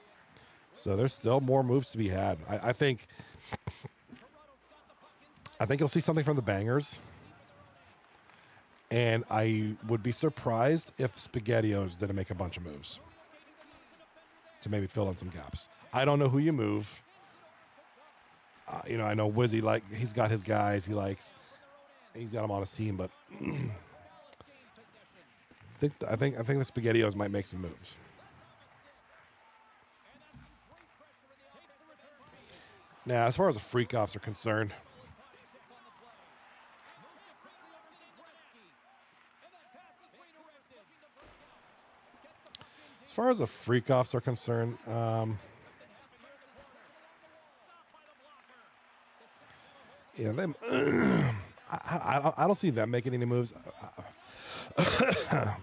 So there's still more moves to be had. I think you'll see something from the Bangers. And I would be surprised if SpaghettiOs didn't make a bunch of moves to maybe fill in some gaps. I don't know who you move. You know, I know Wizzy, he's got his guys he likes. He's got them on his team, but I think the SpaghettiOs might make some moves. Now, as far as the FreakOffs are concerned, yeah, them. I don't see them making any moves.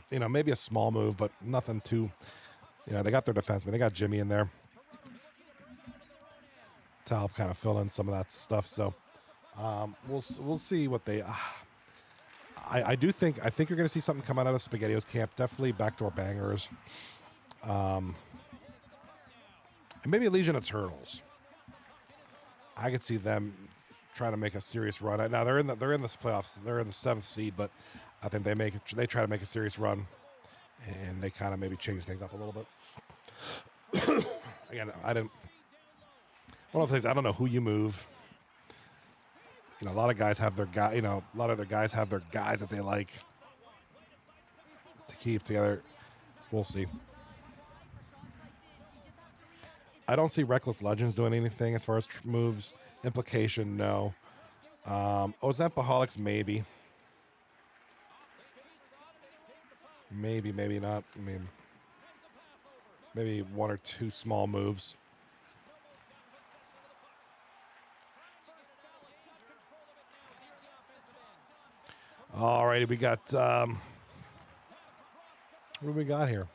You know, maybe a small move, but nothing too. You know, they got their defenseman. They got Jimmy in there to help kind of fill in some of that stuff. So we'll see what they. I think you're going to see something come out of the SpaghettiOs camp. Definitely backdoor bangers. And maybe a Legion of Turtles. I could see them trying to make a serious run. Now they're in the playoffs. They're in the 7th seed, but I think they try to make a serious run, and they kind of maybe change things up a little bit. Again, one of the things, I don't know who you move. You know, a lot of guys have their guy. You know, a lot of their guys have their guys that they like to keep together. We'll see. I don't see Reckless Legends doing anything as far as moves. Implication, no. Ozempaholics, maybe. Maybe not. I mean, maybe 1 or 2 small moves. All righty, we got, what do we got here?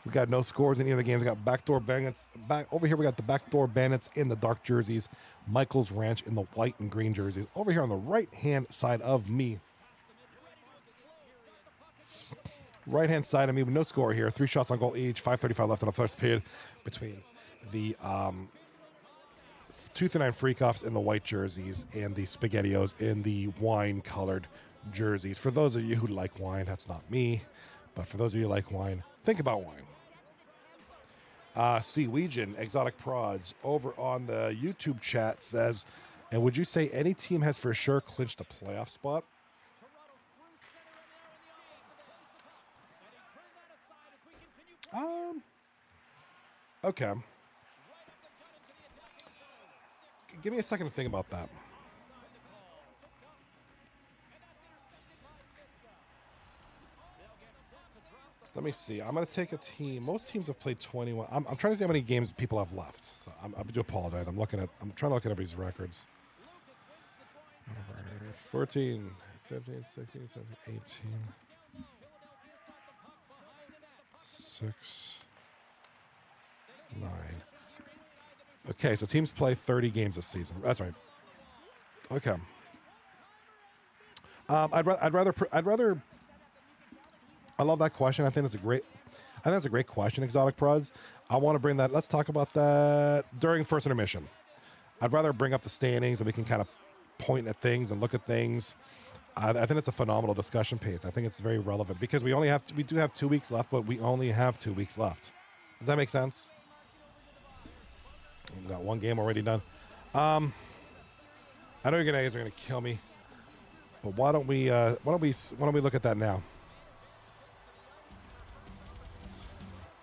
We got no scores in either of the games. We got Backdoor Bandits. Over here, we got the Backdoor Bandits in the dark jerseys. Michael's Ranch in the white and green jerseys. Over here on the right-hand side of me. Right-hand side of me with no score here. 3 shots on goal each. 5:35 left in the first period between the 2-9 FreakOffs in the white jerseys and the SpaghettiOs in the wine-colored jerseys. For those of you who like wine, that's not me. But for those of you who like wine, think about wine. Seawegian, Exotic Prods, over on the YouTube chat says, and would you say any team has for sure clinched a playoff spot? Okay. Give me a second to think about that. Let me see. I'm going to take a team. Most teams have played 21. I'm trying to see how many games people have left. So I do apologize. I'm trying to look at everybody's records. 14, 15, 16, 17, 18. 6, 9. Okay, so teams play 30 games this season. That's right. Okay. I'd rather. I love that question. I think that's a great question, Exotic Prods. I want to bring that. Let's talk about that during first intermission. I'd rather bring up the standings and we can kind of point at things and look at things. I think it's a phenomenal discussion piece. I think it's very relevant because we do have 2 weeks left, but we only have 2 weeks left. Does that make sense? We've got one game already done. I know you guys are gonna kill me, but why don't we look at that now?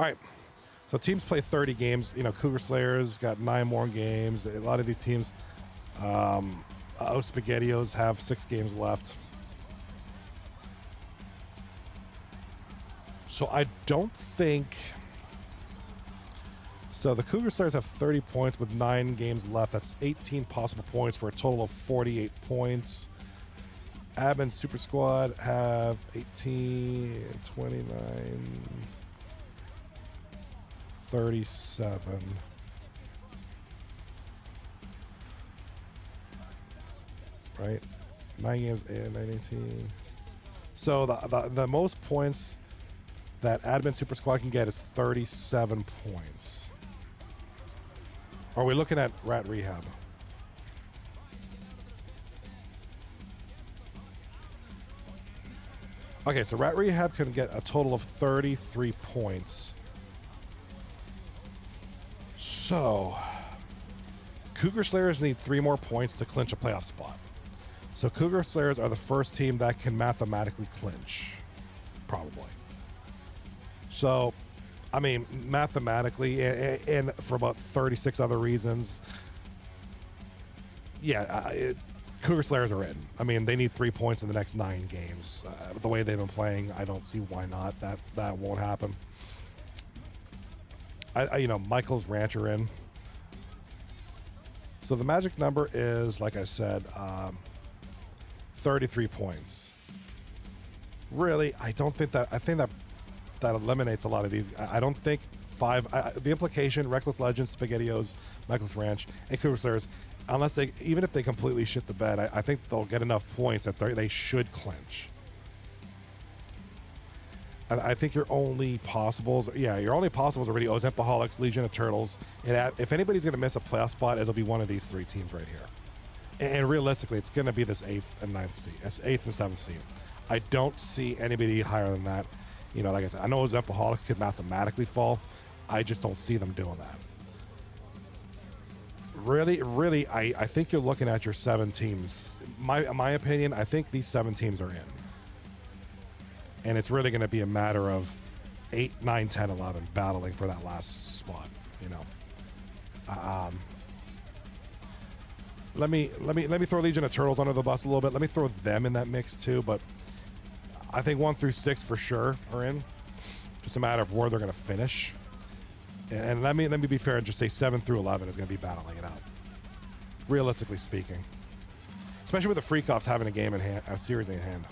All right. So teams play 30 games. You know, Cougar Slayers got 9 more games. A lot of these teams, SpaghettiOs have 6 games left. So I don't think. So the Cougar Slayers have 30 points with 9 games left. That's 18 possible points for a total of 48 points. Admin Super Squad have 18, 29, 37. Right? 9 games and 18. So the most points that Admin Super Squad can get is 37 points. Are we looking at Rat Rehab? Okay, so Rat Rehab can get a total of 33 points. So, Cougar Slayers need 3 more points to clinch a playoff spot. So Cougar Slayers are the first team that can mathematically clinch, probably. So, I mean, mathematically, and for about 36 other reasons, yeah, Cougar Slayers are in. I mean, they need 3 points in the next 9 games. The way they've been playing, I don't see why not. That won't happen. Michael's Ranch are in. So the magic number is, like I said, 33 points. Really, I don't think that. I think that eliminates a lot of these. I don't think 5. The implication: Reckless Legends, SpaghettiOs, Michael's Ranch, and Cougar Slayers. Even if they completely shit the bed, I think they'll get enough points that they should clinch. I think your only possibles are really Ozempaholics, Legion of Turtles, and if anybody's going to miss a playoff spot, it'll be one of these 3 teams right here. And realistically, it's going to be this 8th and 7th seed. I don't see anybody higher than that. You know, like I said, I know Ozempaholics could mathematically fall. I just don't see them doing that. Really, I think you're looking at your 7 teams. My opinion, I think these 7 teams are in. And it's really going to be a matter of 8, 9, 10, 11 battling for that last spot, you know. Let me throw Legion of Turtles under the bus a little bit. Let me throw them in that mix too, but I think 1 through 6 for sure are in. Just a matter of where they're going to finish. And let me be fair and just say 7 through 11 is going to be battling it out. Realistically speaking. Especially with the FreakOffs having a game in hand, a series in hand.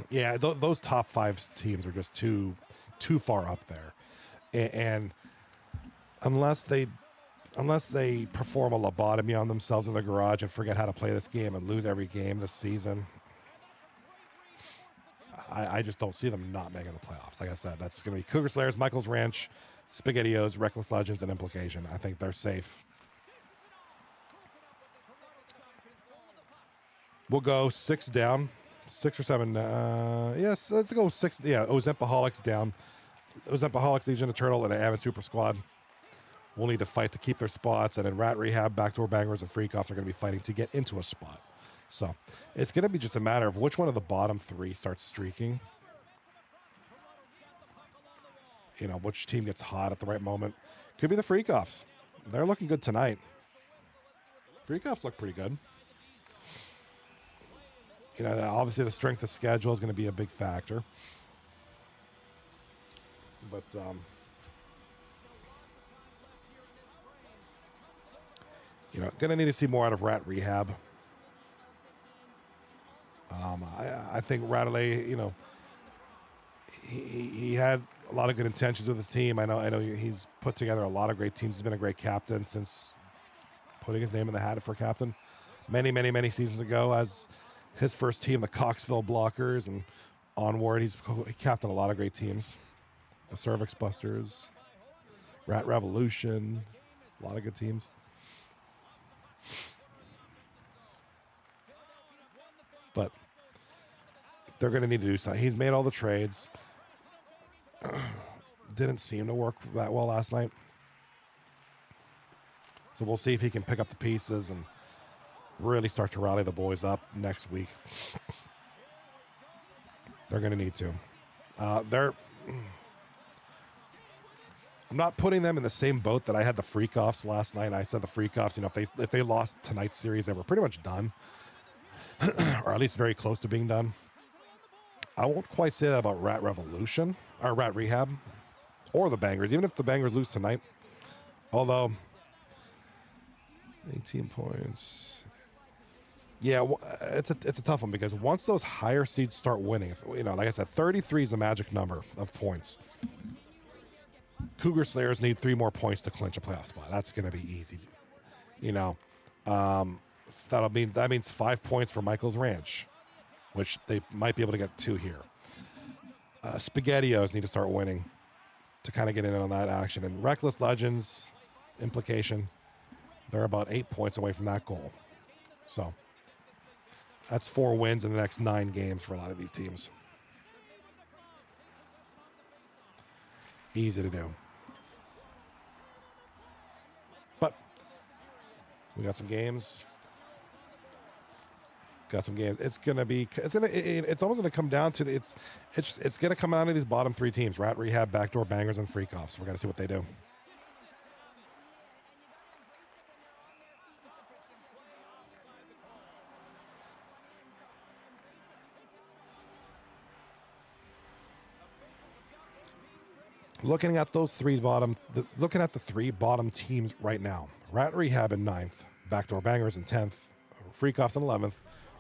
Yeah, those top 5 teams are just too far up there, and unless they perform a lobotomy on themselves in the garage and forget how to play this game and lose every game this season, I just don't see them not making the playoffs. Like I said, that's going to be Cougar Slayers, Michael's Ranch, SpaghettiOs, Reckless Legends, and Implication. I think they're safe. We'll go 6 down, 6 or 7. Yes, let's go 6. Yeah, Ozempaholics down. Ozempaholics, Legion of Turtle, and an Avid Super Squad will need to fight to keep their spots. And then Rat Rehab, Backdoor Bangers, and FreakOffs are going to be fighting to get into a spot. So it's going to be just a matter of which one of the bottom 3 starts streaking. You know, which team gets hot at the right moment. Could be the FreakOffs. They're looking good tonight. FreakOffs look pretty good. You know, obviously the strength of schedule is going to be a big factor. But, you know, going to need to see more out of Rat Rehab. I think Rattler, you know, he had a lot of good intentions with his team. I know he's put together a lot of great teams. He's been a great captain since putting his name in the hat for captain many seasons ago as his first team, the Coxville Blockers, and onward, he captained a lot of great teams. The Cervix Busters, Rat Revolution, a lot of good teams. But they're going to need to do something. He's made all the trades. Didn't seem to work that well last night. So we'll see if he can pick up the pieces and really start to rally the boys up next week. They're going to need to. I'm not putting them in the same boat that I had the FreakOffs last night. I said the FreakOffs, you know, if they lost tonight's series, they were pretty much done. Or at least very close to being done. I won't quite say that about Rat Revolution or Rat Rehab or the Bangers, even if the Bangers lose tonight. Although 18 points. Yeah, it's a tough one because once those higher seeds start winning, you know, like I said, 33 is a magic number of points. Cougar Slayers need 3 more points to clinch a playoff spot. That's going to be easy. You know, that means 5 points for Michael's Ranch, which they might be able to get 2 here. SpaghettiOs need to start winning to kind of get in on that action. And Reckless Legends, Implication, they're about 8 points away from that goal. So that's 4 wins in the next 9 games for a lot of these teams. Easy to do. But we got some games. It's almost gonna come down to it's gonna come down to these bottom 3 teams: Rat Rehab, Backdoor Bangers, and FreakOffs. We're gonna see what they do. Looking at the 3 bottom teams right now: Rat Rehab in 9th, Backdoor Bangers in 10th, FreakOffs in 11th.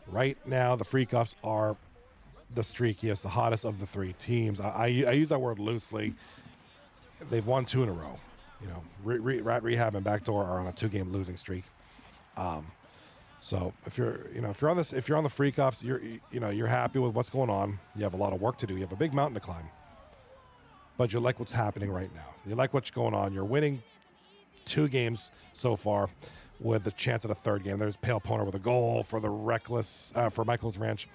Right now, the FreakOffs are the streakiest, the hottest of the 3 teams. I use that word loosely. They've won 2 in a row. You know, Rat Rehab and Backdoor are on a 2-game losing streak. So if you're on the FreakOffs, you're happy with what's going on. You have a lot of work to do. You have a big mountain to climb. But you like what's happening right now. You like what's going on. You're winning 2 games so far with a chance at a 3rd game. There's Pale Poner with a goal for the for Michael's Ranch.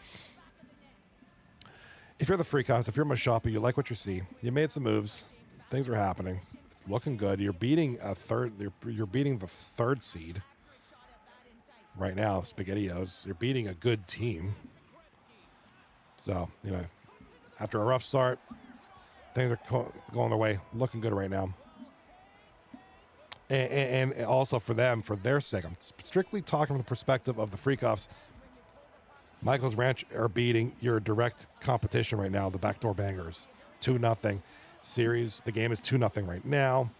If you're the FreakOffs, if you're Mashapa, you like what you see. You made some moves. Things are happening. It's looking good. You're beating You're beating the 3rd seed right now, SpaghettiOs. You're beating a good team. So, you know, after a rough start, things are going their way. Looking good right now. And also for them, for their sake, I'm strictly talking from the perspective of the FreakOffs. Michael's Ranch are beating your direct competition right now, the Backdoor Bangers, 2-0 series. The game is 2-0 right now.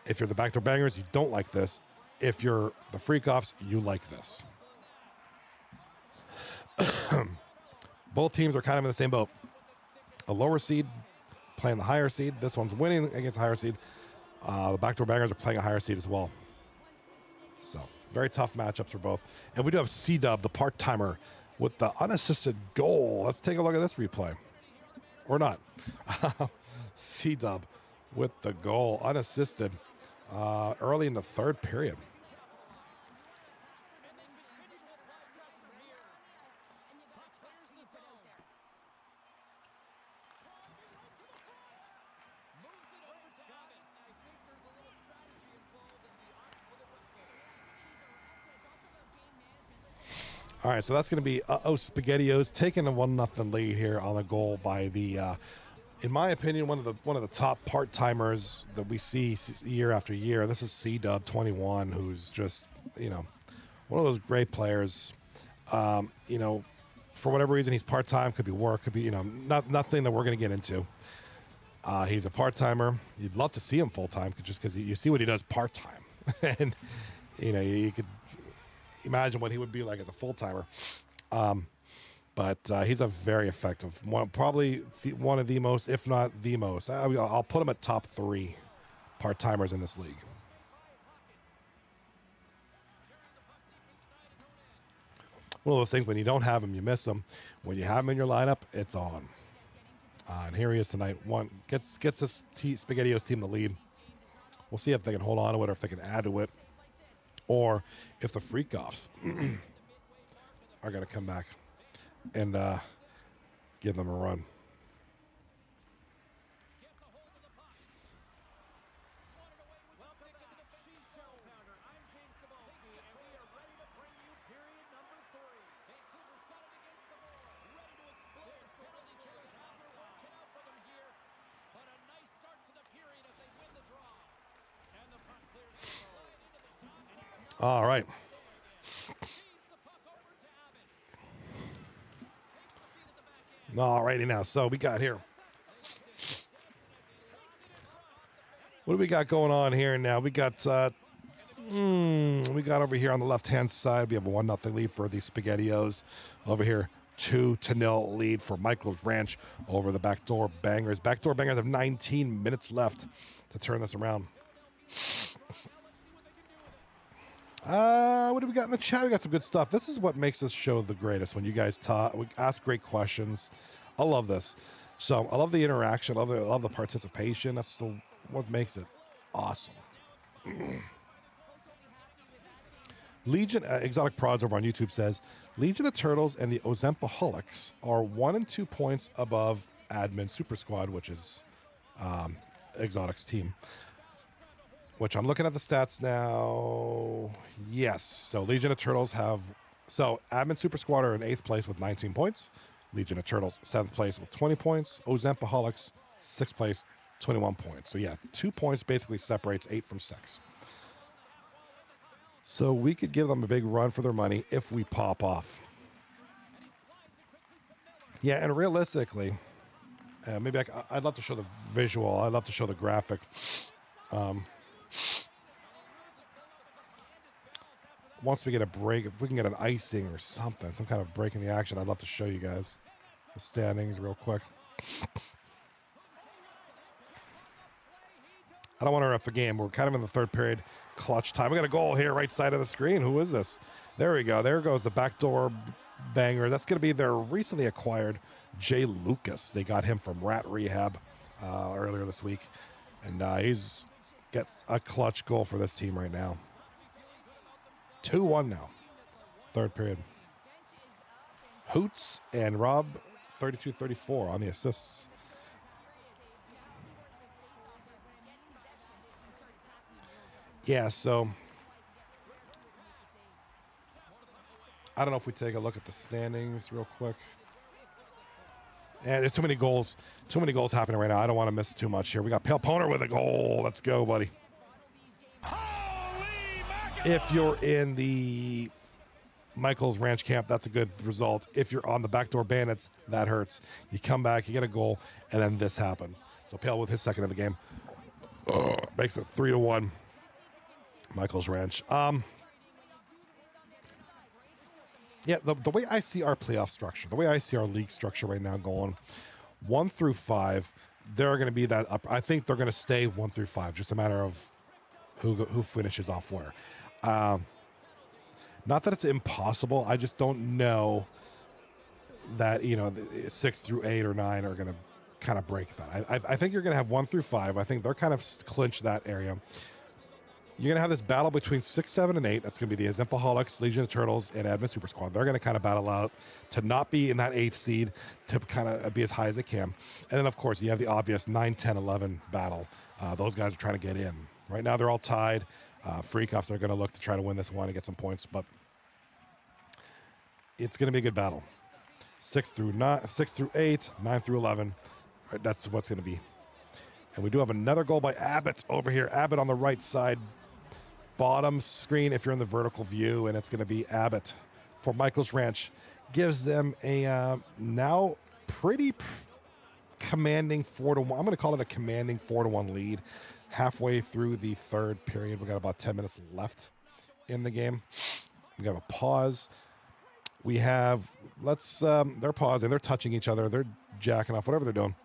If you're the Backdoor Bangers, you don't like this. If you're the FreakOffs, you like this. Both teams are kind of in the same boat. A lower seed playing the higher seed. This one's winning against the higher seed. The Backdoor Bangers are playing a higher seed as well. So, very tough matchups for both. And we do have C-Dub, the part-timer, with the unassisted goal. Let's take a look at this replay. Or not. C-Dub with the goal, unassisted, early in the third period. All right, so that's going to be SpaghettiOs taking a 1-0 lead here on the goal by the, in my opinion, one of the top part timers that we see year after year. This is C-Dub 21, who's just one of those great players. For whatever reason, he's part time. Could be work. Could be nothing that we're going to get into. He's a part timer. You'd love to see him full time, just because you see what he does part time, and you could imagine what he would be like as a full-timer. But he's a very effective one, probably one of the most, if not the most. I'll put him at top 3 part-timers in this league. One of those things, when you don't have him, you miss him. When you have him in your lineup, it's on. And here he is tonight. Gets this SpaghettiOs team the lead. We'll see if they can hold on to it or if they can add to it. Or if the FreakOffs are going to come back and give them a run. All right. All righty now. So we got here. What do we got going on here now? We got over here on the left-hand side, we have a 1-0 lead for the SpaghettiOs. Over here, 2-0 lead for Michael's Ranch over the Backdoor Bangers. Backdoor Bangers have 19 minutes left to turn this around. What do we got in the chat? We got some good stuff. This is what makes this show the greatest, when you guys ask great questions. I love this. So I love the interaction. I love the participation. That's what makes it awesome. Legion Exotic Prods over on YouTube says Legion of Turtles and the Ozempaholics are 1 and 2 points above Admin Super Squad, which is Exotic's team. Which I'm looking at the stats now. Yes. So Legion of Turtles Admin Super Squad are in 8th place with 19 points. Legion of Turtles, 7th place with 20 points. Ozempaholics, 6th place, 21 points. So yeah, 2 points basically separates 8 from 6. So we could give them a big run for their money if we pop off. Yeah, and realistically, maybe I'd love to show the visual. I'd love to show the graphic. Once we get a break, if we can get an icing or something, some kind of break in the action, I'd love to show you guys the standings real quick. I don't want to interrupt the game. We're kind of in the third period, clutch time. We got a goal here, right side of the screen. Who is this? There we go. There goes the Backdoor Banger. That's going to be their recently acquired Jay Lucas. They got him from Rat Rehab earlier this week, and gets a clutch goal for this team right now. 2-1 now. Third period. Hoots and Rob, 32-34 on the assists. Yeah, so I don't know if we take a look at the standings real quick. And there's too many goals happening right now. I don't want to miss too much here. We got Pale Poner with a goal. Let's go, buddy. If you're in the Michael's Ranch camp, that's a good result. If you're on the Backdoor Bandits, that hurts. You come back, you get a goal, and then this happens. So Pale with his second of the game. Makes it 3-1. Michael's Ranch. Yeah, the way I see our playoff structure, the way I see our league structure right now going, 1 through 5, they're going to be that up. I think they're going to stay 1 through 5, just a matter of who finishes off where. Not that it's impossible. I just don't know that, you know, 6 through 8 or 9 are going to kind of break that. I think you're going to have 1 through 5. I think they're kind of clinched that area. You're going to have this battle between 6, 7, and 8. That's going to be the Exempaholics, Legion of Turtles, and Admin Super Squad. They're going to kind of battle out to not be in that 8th seed, to kind of be as high as they can. And then, of course, you have the obvious 9, 10, 11 battle. Those guys are trying to get in. Right now, they're all tied. FreakOffs are going to look to try to win this one and get some points, but it's going to be a good battle. 6 through 8, 9 through 11. Right, that's what's going to be. And we do have another goal by Abbott over here. Abbott on the right side, bottom screen if you're in the vertical view, and it's going to be Abbott for Michael's Ranch. Gives them a now pretty commanding 4-1. I'm going to call it a commanding 4-1 lead. Halfway through the third period, we got about 10 minutes left in the game. We have a pause. We have, they're pausing, they're touching each other, they're jacking off, whatever they're doing.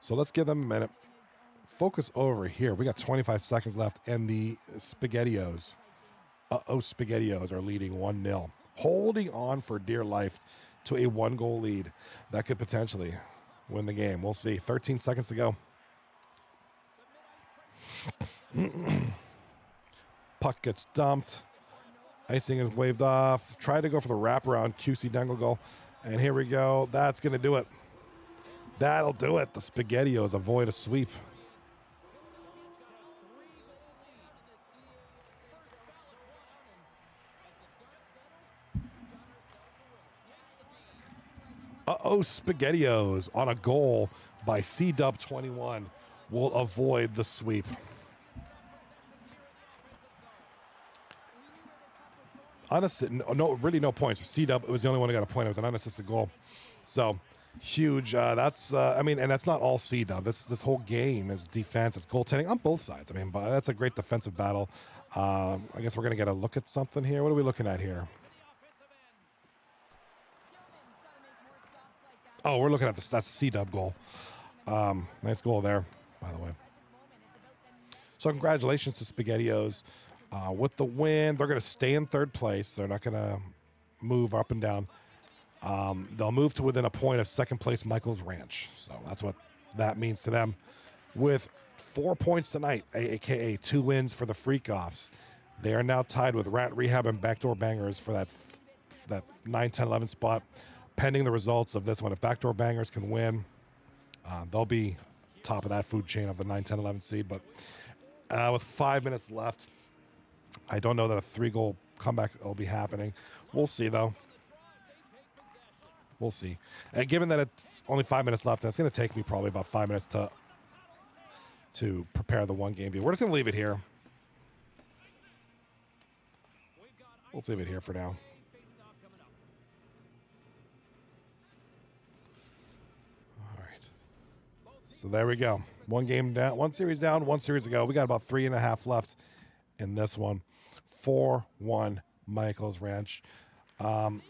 So let's give them a minute. Focus over here. We got 25 seconds left, and the SpaghettiOs, SpaghettiOs are leading 1-0. Holding on for dear life to a 1-goal lead. That could potentially win the game. We'll see. 13 seconds to go. Puck gets dumped. Icing is waved off. Tried to go for the wraparound QC Dangle goal. And here we go. That's going to do it. That'll do it. The SpaghettiOs avoid a sweep. SpaghettiOs on a goal by C-Dub21 will avoid the sweep. Really no points. C-Dub, it was the only one who got a point. It was an unassisted goal. So, huge. That's, and that's not all C-Dub. This whole game is defense. It's goaltending on both sides. But that's a great defensive battle. I guess we're going to get a look at something here. What are we looking at here? Oh, we're looking at this. That's a C-Dub goal. Nice goal there, by the way. So congratulations to SpaghettiOs. With the win, they're going to stay in third place. They're not going to move up and down. They'll move to within a point of second place Michael's Ranch. So that's what that means to them. With 4 points tonight, a.k.a. 2 wins for the FreakOffs. They are now tied with Rat Rehab and Backdoor Bangers for that 9, 10, 11 spot. Pending the results of this one, if Backdoor Bangers can win, they'll be top of that food chain of the 9, 10, 11 seed. But with 5 minutes left, I don't know that a 3-goal comeback will be happening. We'll see, though. We'll see. And given that it's only 5 minutes left, it's going to take me probably about 5 minutes to prepare the one game. We're just going to leave it here. We'll leave it here for now. So there we go. One game down, one series down, one series to go. We got about 3.5 left in this one. 4-1 Michael's Ranch. Let's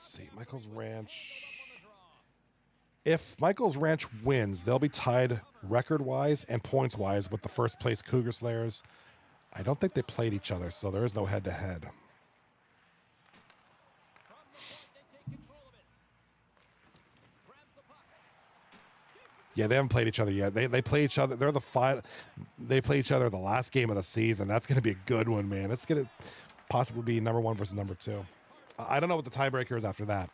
see. Michael's Ranch. If Michael's Ranch wins, they'll be tied record-wise and points-wise with the first place Cougar Slayers. I don't think they played each other, so there is no head-to-head. Yeah, they haven't played each other yet. They play each other. They play each other the last game of the season. That's going to be a good one, man. It's going to possibly be number 1 versus number 2. I don't know what the tiebreaker is after that.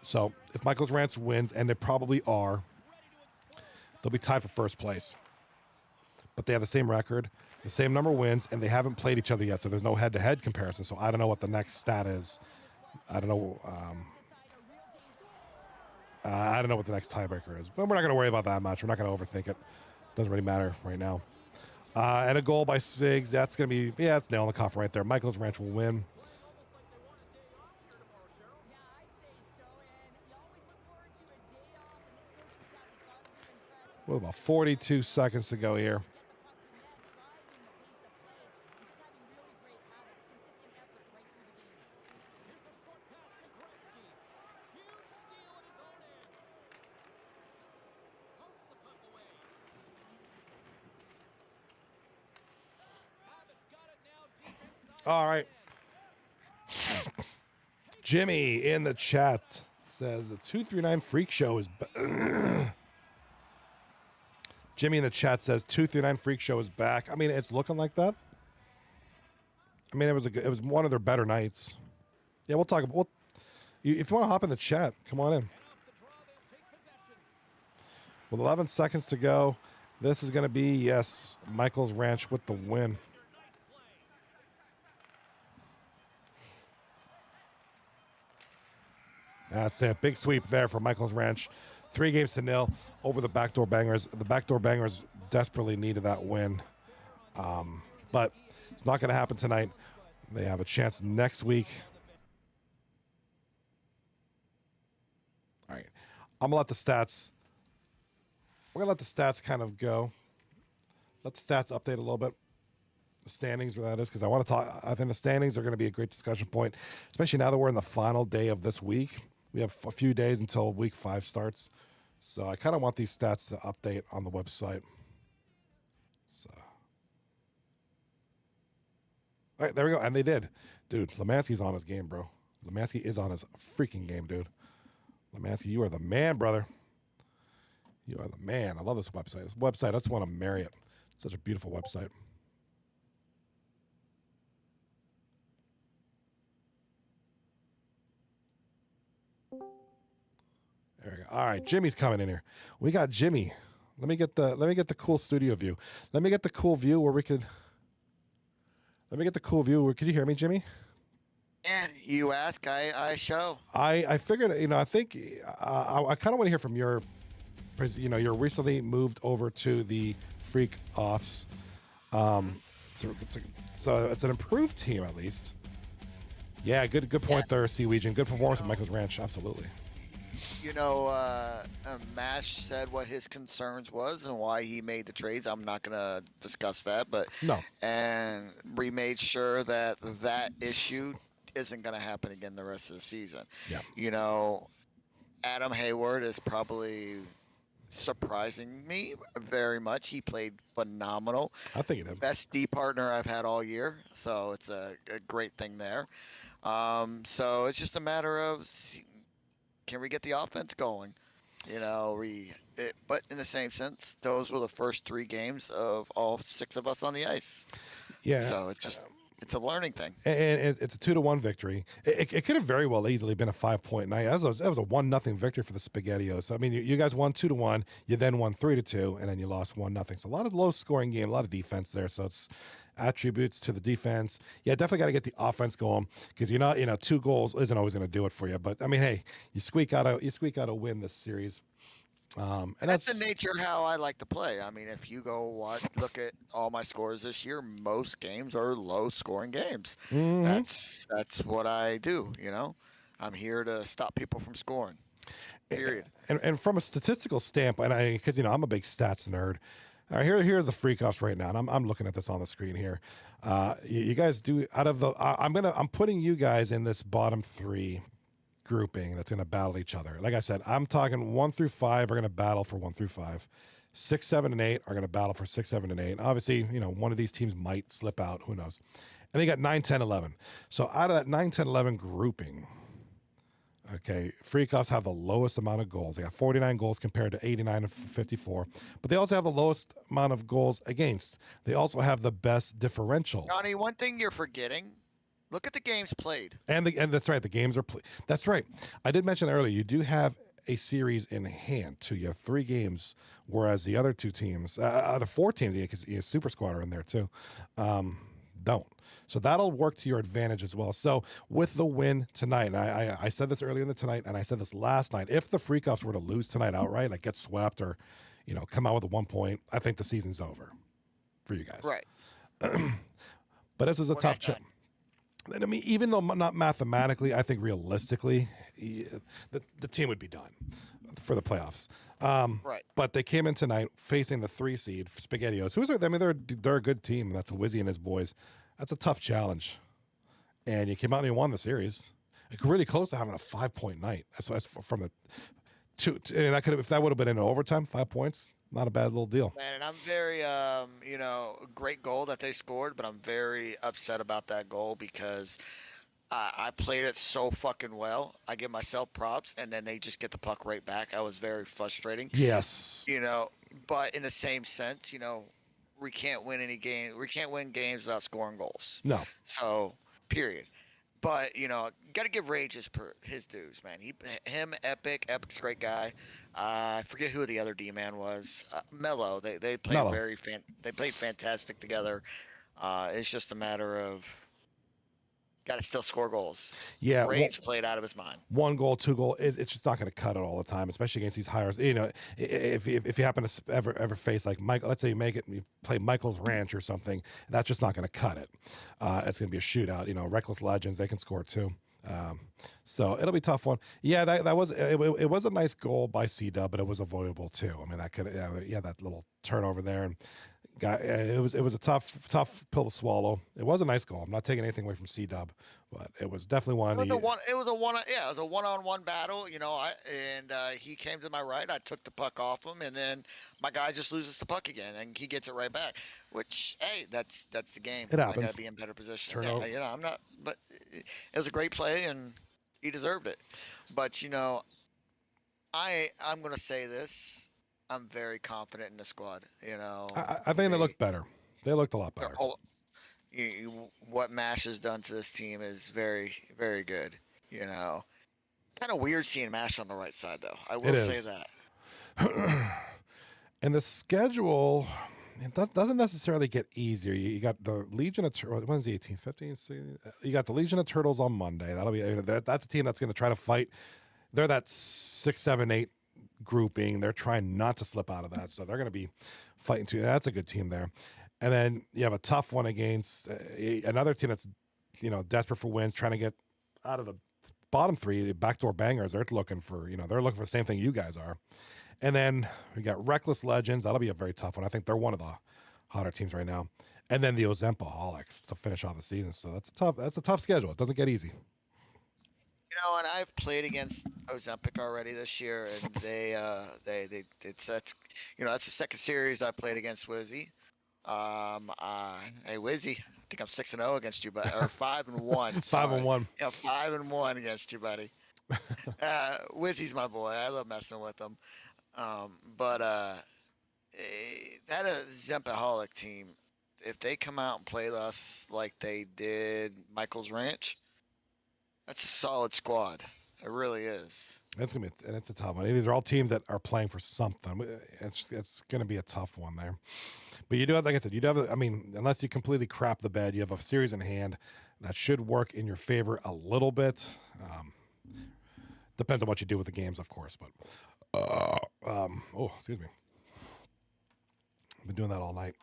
So if Michael's Ranch wins, and they probably are, they'll be tied for first place. But they have the same record, the same number of wins, and they haven't played each other yet. So there's no head-to-head comparison. So I don't know what the next stat is. I don't know. I don't know what the next tiebreaker is, but we're not going to worry about that much. We're not going to overthink it. Doesn't really matter right now. And a goal by Siggs. That's going to be, it's nail in the coffin right there. Michael's Ranch will win. With about 42 seconds to go here. All right. Jimmy in the chat says the 239 Freak Show is. Jimmy in the chat says 239 Freak Show is back. I mean, it's looking like that. I mean, it was one of their better nights. Yeah, we'll talk about. If you want to hop in the chat, come on in. With 11 seconds to go, this is going to be, yes, Michael's Ranch with the win. That's a big sweep there for Michael's Ranch. 3-0 over the Backdoor Bangers. The Backdoor Bangers desperately needed that win. But it's not going to happen tonight. They have a chance next week. All right. I'm going to let the stats. We're going to let the stats kind of go. Let the stats update a little bit. The standings, where that is, because I want to talk. I think the standings are going to be a great discussion point, especially now that we're in the final day of this week. We have a few days until week 5 starts. So I kind of want these stats to update on the website. So, all right, there we go. And they did. Dude, Lemansky's on his game, bro. Lemansky is on his freaking game, dude. Lemansky, you are the man, brother. You are the man. I love this website. This website, I just want to marry it. It's such a beautiful website. There we go. All right, Jimmy's coming in here. We got Jimmy. Let me get the cool studio view. Let me get the cool view where we could. Let me get the cool view where. Could you hear me, Jimmy? Yeah, you ask, I show. I figured, I think I kind of want to hear from your, because you're recently moved over to the FreakOffs. So it's an improved team at least. Yeah, good point there, Seawegian. Good performance at Michael's Ranch, absolutely. Mash said what his concerns was and why he made the trades. I'm not going to discuss that, but no. And we made sure that issue isn't going to happen again the rest of the season. Yeah. Adam Hayward is probably surprising me very much. He played phenomenal. I think he did. Best D partner I've had all year, so it's a great thing there. So it's just a matter of can we get the offense going? But in the same sense, those were the first 3 games of all 6 of us on the ice. Yeah. So it's a learning thing. And it's a 2-1 victory. It could have very well easily been a 5-point night. That was a 1-0 victory for the SpaghettiOs. I mean, you guys won 2-1. You then won 3-2, and then you lost 1-0. So a lot of low scoring game, a lot of defense there. So it's attributes to the defense. Yeah, definitely got to get the offense going, because 2 goals isn't always going to do it for you. But I mean, hey, you squeak out a win this series. And that's the nature how I like to play. I mean, if you look at all my scores this year, most games are low scoring games. Mm-hmm. That's what I do. I'm here to stop people from scoring. Period. And from a statistical standpoint, because I'm a big stats nerd. All right, here's the FreakOffs right now, and I'm looking at this on the screen here. You guys do out of the. I'm putting you guys in this bottom 3 grouping that's going to battle each other. Like I said, I'm talking 1 through 5 are going to battle for 1 through 5. 6, 7, and 8 are going to battle for 6, 7, and 8. Obviously, one of these teams might slip out. Who knows? And they got 9, 10, 11. So out of that 9, 10, 11 grouping, okay, FreakOffs have the lowest amount of goals. They got 49 goals compared to 89 and 54. But they also have the lowest amount of goals against. They also have the best differential. Johnny, one thing you're forgetting. Look at the games played. And that's right. The games are played. That's right. I did mention earlier, you do have a series in hand, too. You have 3 games, whereas the other 2 teams, the 4 teams, because Super Squad are in there, too, don't. So that'll work to your advantage as well. So with the win tonight, and I said this earlier in the tonight, and I said this last night, if the FreakOffs were to lose tonight outright, like get swept or, come out with a 1 point, I think the season's over for you guys. Right. But this was a tough challenge. I mean, even though not mathematically, I think realistically, the team would be done for the playoffs. Right. But they came in tonight facing the 3 seed SpaghettiOs. They're a good team. That's Wizzy and his boys. That's a tough challenge. And you came out and you won the series. Really close to having a 5-point night. That's from the 2. And that if that would have been in overtime, 5 points, Not a bad little deal. Man, and I'm very, great goal that they scored, but I'm very upset about that goal because I played it so fucking well. I give myself props, and then they just get the puck right back. I was very frustrating, Yes. you know. But in the same sense, we can't win any game. We can't win games without scoring goals. No. So, period. But got to give Rage his dues, man. Epic's a great guy. I forget who the other D man was. Mello. They played Mellow. they played fantastic together. It's just a matter of got to still score goals. Yeah. Rage played out of his mind. 1 goal, 2 goal, it's just not going to cut it all the time, especially against these hires. If you happen to ever face like Michael, let's say you play Michael's Ranch or something, that's just not going to cut it. It's going to be a shootout. Reckless Legends, they can score too. So it'll be a tough one. Yeah, that was it was a nice goal by C-Dub, but it was avoidable too. I mean, that could that little turnover there, and it was a tough pill to swallow. It was a nice goal. I'm not taking anything away from C-Dub, but it was definitely one of the. It was a one-on-one battle. He came to my right. I took the puck off him, and then my guy just loses the puck again, and he gets it right back. Which, hey, that's the game. It I happens. gotta be in better position. Turnover. Yeah, I'm not, but it was a great play, and he deserved it. But I'm gonna say this. I'm very confident in the squad. I think they looked better. They looked a lot better. What Mash has done to this team is very, very good. Kind of weird seeing Mash on the right side, though. I will say that. And the schedule, it doesn't necessarily get easier. You got the Legion of Turtles. When's the 18th, 15th? 16th? You got the Legion of Turtles on Monday. That'll be that's a team that's going to try to fight. They're that 6, 7, 8 grouping. They're trying not to slip out of that, so they're going to be fighting too. That's a good team there. And then you have a tough one against another team that's desperate for wins, trying to get out of the bottom 3. Backdoor Bangers. They're looking for the same thing you guys are. And then we got Reckless Legends. That'll be a very tough one. I think they're one of the hotter teams right now. And then the Ozempaholics to finish off the season. So that's a tough schedule. It doesn't get easy. And I've played against Ozempic already this year, and that's the second series I played against Wizzy. Hey Wizzy, I think I'm 6-0 against you, but or 5-1. 5-1. Yeah, 5-1 against you, buddy. Wizzy's my boy. I love messing with him. But that Zempaholic team, if they come out and play us like they did Michael's Ranch, that's a solid squad. It really is. It's a tough one. These are all teams that are playing for something. It's gonna be a tough one there. But you do have, like I said, unless you completely crap the bed, you have a series in hand that should work in your favor a little bit. Depends on what you do with the games, of course. But excuse me. I've been doing that all night.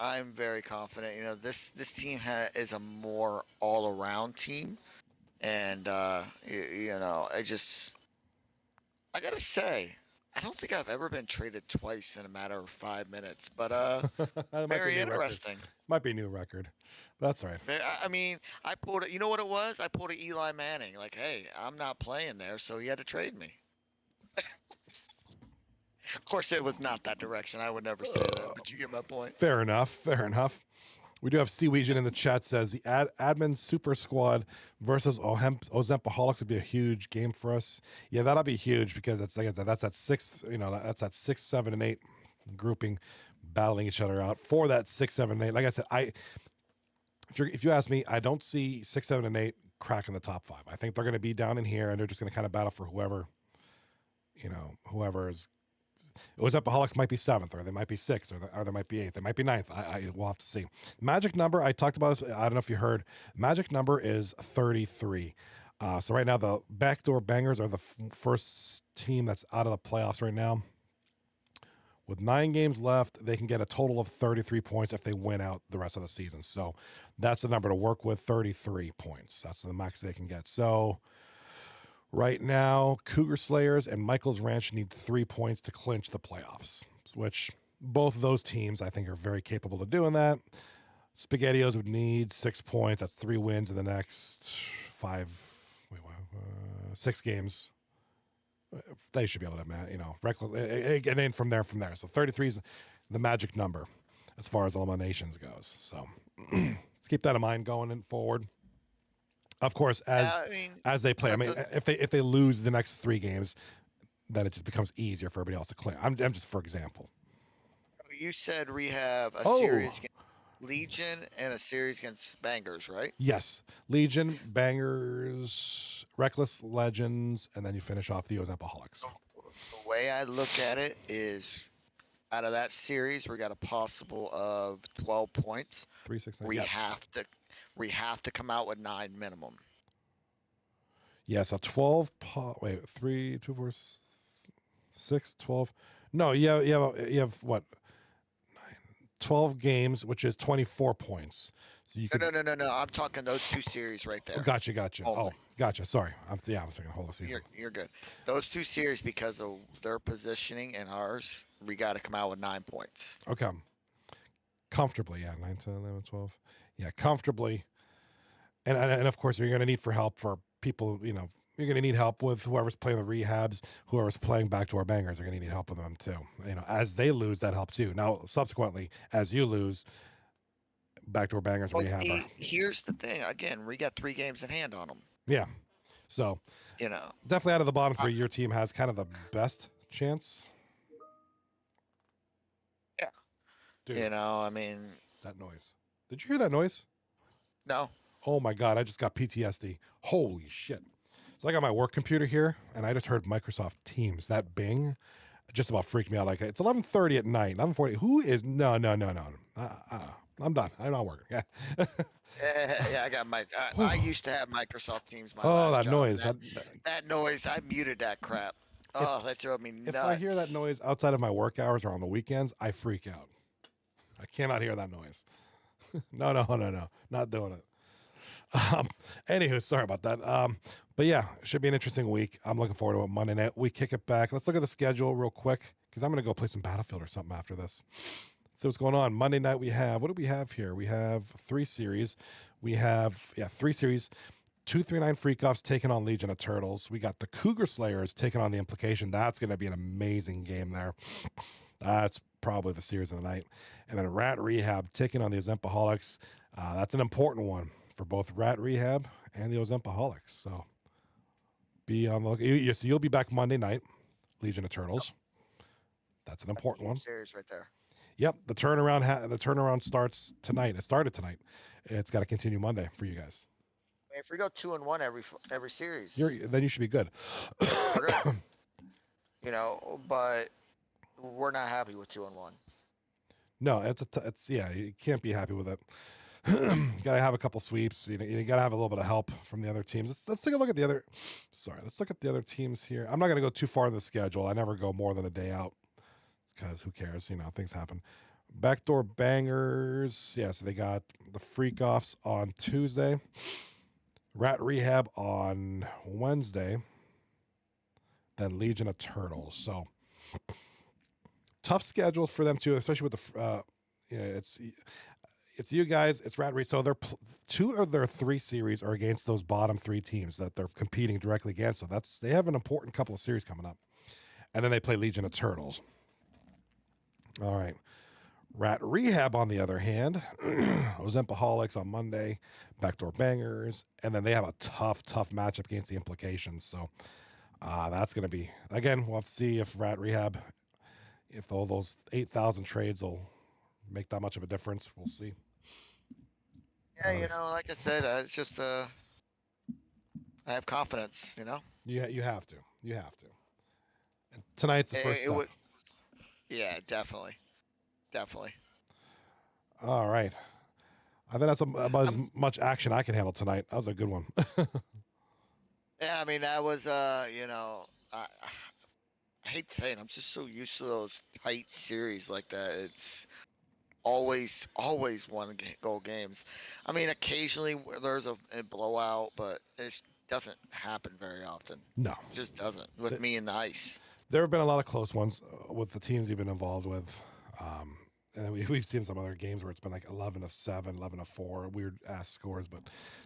I'm very confident. This team is a more all-around team, and I gotta say, I don't think I've ever been traded twice in a matter of 5 minutes, but very interesting. Might be a new record. That's all right. I mean, I pulled it. You know what it was? I pulled an Eli Manning. Like, hey, I'm not playing there, so he had to trade me. Of course, it was not that direction. I would never say that, but you get my point. Fair enough. We do have Seaweesion in the chat says the admin super squad versus Ozempaholics would be a huge game for us. Yeah, that'll be huge because it's like I said, that's that 6, that's that 6, 7, and 8 grouping battling each other out for that 6, 7, and 8. Like I said, if you ask me, I don't see 6, 7, and 8 cracking the top 5. I think they're going to be down in here and they're just going to kind of battle for whoever is. Ozempaholics might be 7th, or they might be 6th, or they might be 8th. They might be 9th. We'll have to see. Magic number, I talked about this. I don't know if you heard. Magic number is 33. So right now, the Backdoor Bangers are the first team that's out of the playoffs right now. With 9 games left, they can get a total of 33 points if they win out the rest of the season. So that's the number to work with, 33 points. That's the max they can get. So right now, Cougar Slayers and Michael's Ranch need 3 points to clinch the playoffs, which both of those teams, I think, are very capable of doing that. SpaghettiOs would need 6 points. That's 3 wins in the next 6 games. They should be able to, reckless, and then from there. So 33 is the magic number as far as eliminations goes. So let's keep that in mind going in forward. Of course, Yeah, I mean, as they play. I but mean, if they lose the next 3 games, then it just becomes easier for everybody else to clear. I'm just for example. you said we have a Oh, series against Legion and a series against Bangers, right? yes, Legion, Bangers, Reckless, Legends, and then you finish off the Ozempaholics. The way I look at it is, out of that series, we got a possible of 12 points. 3, 6, 9. We Yes. have to come out with 9 minimum. Yeah, so 12. Wait, 3, 2, 4, 6, 12. No, you have what? 12 games, which is 24 points. So you could. No. I'm talking those 2 series right there. Gotcha. Only. Oh, gotcha. Sorry. I'm thinking whole season. You're good. Those 2 series, because of their positioning and ours, we got to come out with 9 points. Okay. Comfortably, yeah. 9, 10, 11, 12. Yeah, comfortably. And of course, you're going to need help for people, you're going to need help with whoever's playing the rehabs, whoever's playing Backdoor Bangers are going to need help with them too. As they lose, that helps you. Now, subsequently, as you lose, Backdoor Bangers Well, rehab. here's the thing. Again, we got 3 games in hand on them. Yeah. So, definitely out of the bottom 3, your team has kind of the best chance. Yeah. Dude, I mean, that noise. Did you hear that noise? no. Oh my God, I just got PTSD. Holy shit. So I got my work computer here, and I just heard Microsoft Teams. That bing just about freaked me out. Like, it's 11:30 at night. 11:40. Who is? No. I'm done. I'm not working. Yeah. Yeah, I got I used to have Microsoft Teams. That job. noise. That noise. I muted that crap. Oh, that drove me nuts. If I hear that noise outside of my work hours or on the weekends, I freak out. I cannot hear that noise. No. Not doing it. Anywho, sorry about that. But yeah, it should be an interesting week. I'm looking forward to it. Monday night, we kick it back. Let's look at the schedule real quick because I'm going to go play some Battlefield or something after this. See what's going on. Monday night, what do we have here? We have 3 series. We have, 3 series. 239 FreakOffs taking on Legion of Turtles. We got the Cougar Slayers taking on the Implication. That's going to be an amazing game there. That's probably the series of the night. And then Rat Rehab taking on the Ozempaholics. That's an important one for both Rat Rehab and the Ozempaholics. So be on the look. So you'll be back Monday night, Legion of Turtles. That's an important one. Series right there. Yep, the turnaround starts tonight. It started tonight. It's got to continue Monday for you guys. If we go 2-1 every series, Then you should be good. we're good. But we're not happy with 2-1. No, you can't be happy with it. You gotta have a couple sweeps. You gotta have a little bit of help from the other teams. Let's take a look at the other. Let's look at the other teams here. I'm not gonna go too far in the schedule. I never go more than a day out because who cares? Things happen. Backdoor Bangers. Yeah, so they got the FreakOffs on Tuesday. Rat Rehab on Wednesday. Then Legion of Turtles. So tough schedules for them too, especially with the. It's you guys. It's Rat Rehab. So they're 2 of their 3 series are against those bottom 3 teams that they're competing directly against. So they have an important couple of series coming up, and then they play Legion of Turtles. All right. Rat Rehab, on the other hand, Ozempaholics on Monday, Backdoor Bangers, and then they have a tough matchup against the Implications. So that's going to be, again, we'll have to see if Rat Rehab, if all those 8,000 trades will make that much of a difference. We'll see. Yeah, like I said, it's just I have confidence. You have to. And tonight's the first step. Yeah, definitely. All right. I think that's about as much action I can handle tonight. That was a good one. Yeah, I mean, that was, I hate saying, I'm just so used to those tight series like that. It's always one goal games. I mean, occasionally there's a blowout, but it doesn't happen very often. No. It just doesn't with me and the ice. There have been a lot of close ones with the teams you've been involved with. And we've seen some other games where it's been like 11-7, 11-4, weird ass scores, but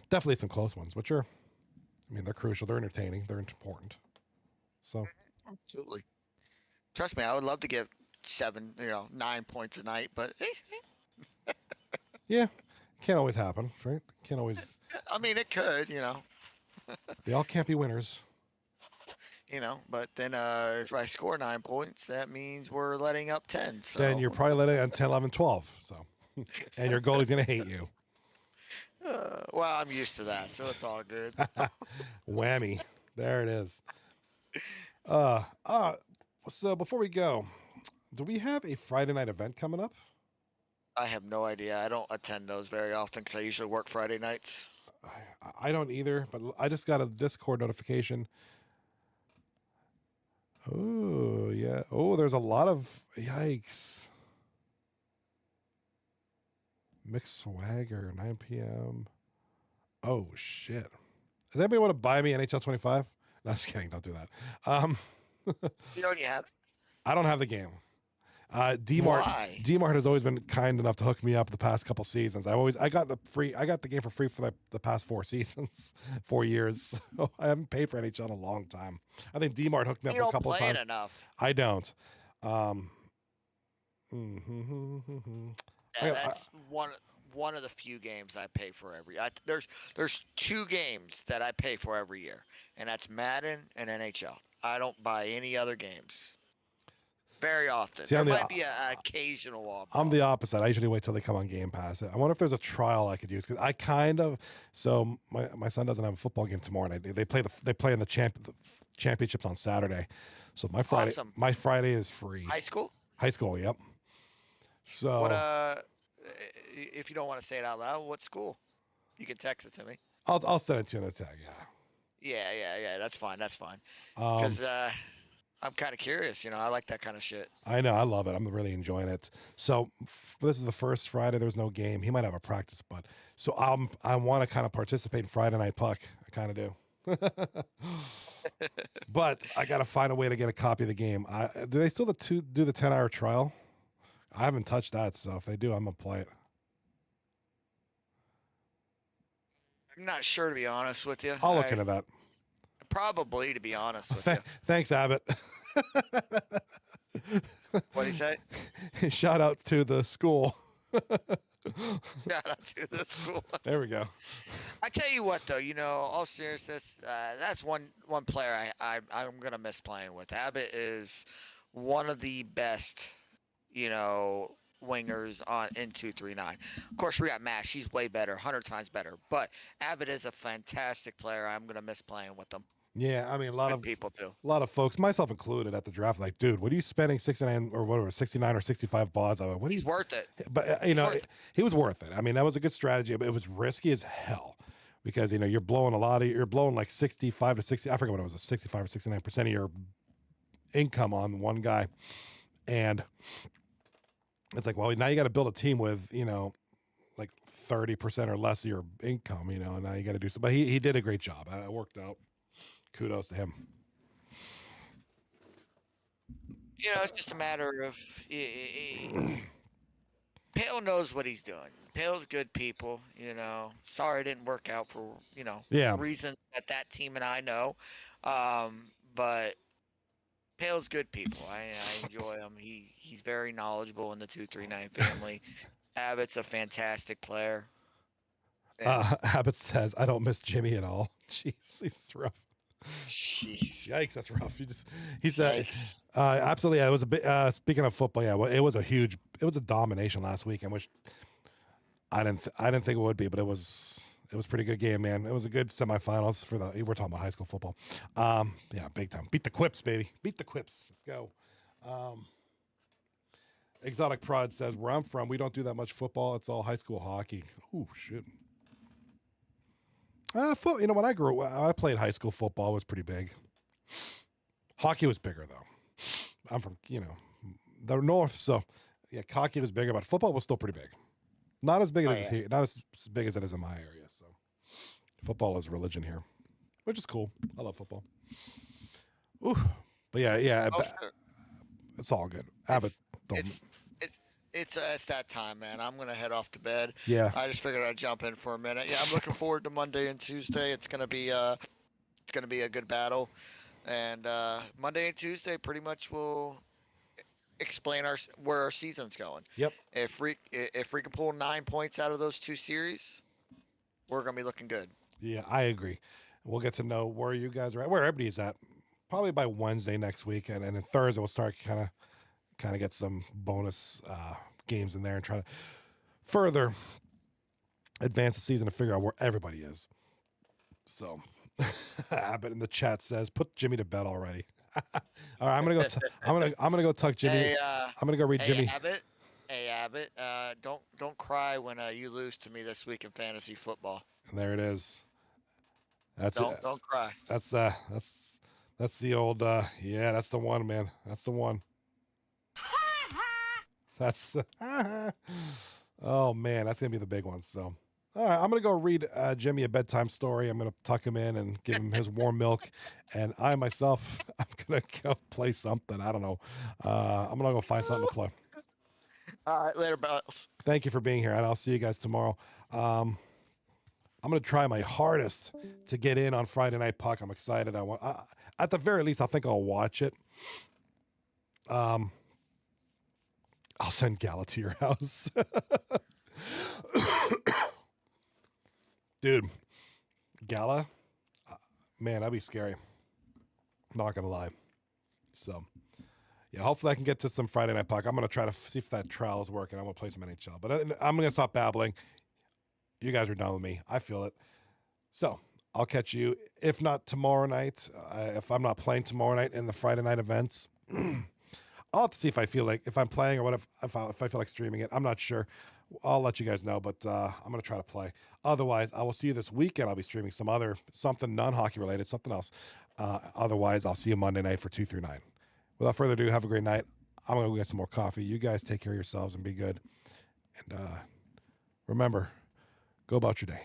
definitely some close ones, which they're crucial. They're entertaining. They're important. So Absolutely. Trust me, I would love to get 9 points a night, but Yeah, can't always happen, right? Can't always. I mean, it could, They all can't be winners. But then if I score 9 points, that means we're letting up 10. Then So, you're probably letting on 10, 11, 12. So, and your goalie's gonna hate you. well, I'm used to that, so it's all good. Whammy. There it is. Uh, uh. So before we go, do we have a Friday night event coming up? I have no idea. I don't attend those very often because I usually work Friday nights. I don't either, but I just got a Discord notification. Oh, yeah. Oh, there's a lot of yikes. Mixed Swagger, 9 p.m. Oh, shit. Does anybody want to buy me NHL 25? No, just kidding. Don't do that. You already have. I don't have the game. D-Mart has always been kind enough to hook me up the past couple seasons. I got the game for free for the past 4 seasons, 4 years. So I haven't paid for NHL in a long time. I think D-Mart hooked me up a couple of times. You don't play it enough. I don't. Yeah, that's one of the few games I pay for every. There's 2 games that I pay for every year, and that's Madden and NHL. I don't buy any other games. Very often. There might be an occasional off. I'm the opposite. I usually wait till they come on Game Pass. I wonder if there's a trial I could use because So my son doesn't have a football game tomorrow night. They play in the championships on Saturday. So my Friday is free. High school. High school. Yep. So what? If you don't want to say it out loud, what school? You can text it to me. I'll send it to you in a tag. Yeah. Yeah. That's fine. Because I'm kind of curious. I like that kind of shit. I know. I love it. I'm really enjoying it. So this is the first Friday. There's no game. He might have a practice, but so I want to kind of participate in Friday Night Puck. I kind of do. But I got to find a way to get a copy of the game. Do they still do the 10-hour trial? I haven't touched that. So if they do, I'm going to play it. I'm not sure, to be honest with you. I'll look into that. Probably, to be honest with you. Thanks, Abbott. What'd he say? Shout out to the school. Shout out to the school. There we go. I tell you what, though, all seriousness, that's one player I'm gonna miss playing with. Abbott is one of the best, wingers in 239. Of course, we got Mash. He's way better, 100 times better. But Abbott is a fantastic player. I'm gonna miss playing with him. Yeah, I mean, a lot of people too. A lot of folks, myself included, at the draft, like, dude, what are you spending 69 or whatever, 69 or 65 bonds on? He's worth it. But he was worth it. I mean, that was a good strategy, but it was risky as hell because you're blowing like 65 to 60. I forget what it was, 65 or 69% of your income on one guy, and it's like, well, now you got to build a team with like 30% or less of your income, and now you got to do something. But he did a great job. It worked out. Kudos to him. It's just a matter of Pale knows what he's doing. Pale's good people, Sorry it didn't work out for, reasons that team and I know. But Pale's good people. I enjoy him. He's very knowledgeable in the 239 family. Abbott's a fantastic player. Abbott says, I don't miss Jimmy at all. Jeez, he's rough. Jeez. Yikes, that's rough. He said, absolutely. Yeah, it was a bit. Speaking of football, yeah, it was a domination last week. I didn't think it would be, but it was a pretty good game, man. It was a good semifinals we're talking about high school football. Yeah, big time. Beat the Quips, baby. Beat the Quips. Let's go. Exotic Prod says, where I'm from, we don't do that much football. It's all high school hockey. Oh shit. When I played high school football, it was pretty big. Hockey was bigger though. I'm from, the north, so yeah, hockey was bigger, but football was still pretty big. Not as big as here, not as big as it is in my area. So football is religion here, which is cool. I love football. Ooh, but yeah, it's all good. Abbott, It's that time, man. I'm gonna head off to bed. Yeah. I just figured I'd jump in for a minute. Yeah, I'm looking forward to Monday and Tuesday. It's gonna be a good battle. And Monday and Tuesday pretty much will explain where our season's going. Yep. If we can pull 9 points out of those two series, we're gonna be looking good. Yeah, I agree. We'll get to know where you guys are at, where everybody's at, probably by Wednesday next week, and then Thursday we'll start kind of get some bonus games in there and try to further advance the season to figure out where everybody is. So, Abbott in the chat says, "Put Jimmy to bed already." All right, I'm gonna go. I'm gonna go tuck Jimmy. Hey, I'm gonna go read Jimmy. Abbott. Hey, Abbott. Don't cry when you lose to me this week in fantasy football. And there it is. That's Don't cry. That's the old. Yeah, that's the one, man. That's the one. That's. Oh man, that's gonna be the big one. So. All right, I'm going to go read Jimmy a bedtime story. I'm going to tuck him in and give him his warm milk. And I myself, I'm going to go play something. I don't know. I'm going to go find something to play. All right, later, Bells. Thank you for being here, and I'll see you guys tomorrow. I'm going to try my hardest to get in on Friday Night Puck. I'm excited. At the very least, I think I'll watch it. I'll send Gala to your house. Dude, Gala, man, that'd be scary. Not gonna lie. So, yeah, hopefully I can get to some Friday Night Puck. I'm gonna try to see if that trial is working. I'm gonna play some NHL, but I'm gonna stop babbling. You guys are done with me. I feel it. So I'll catch you, if not tomorrow night. If I'm not playing tomorrow night in the Friday night events, I'll have to see if I feel like if I'm playing or what if I feel like streaming it. I'm not sure. I'll let you guys know, but I'm going to try to play. Otherwise, I will see you this weekend. I'll be streaming something non-hockey related, something else. Otherwise, I'll see you Monday night for 2 through 9. Without further ado, have a great night. I'm going to go get some more coffee. You guys take care of yourselves and be good. And remember, go about your day.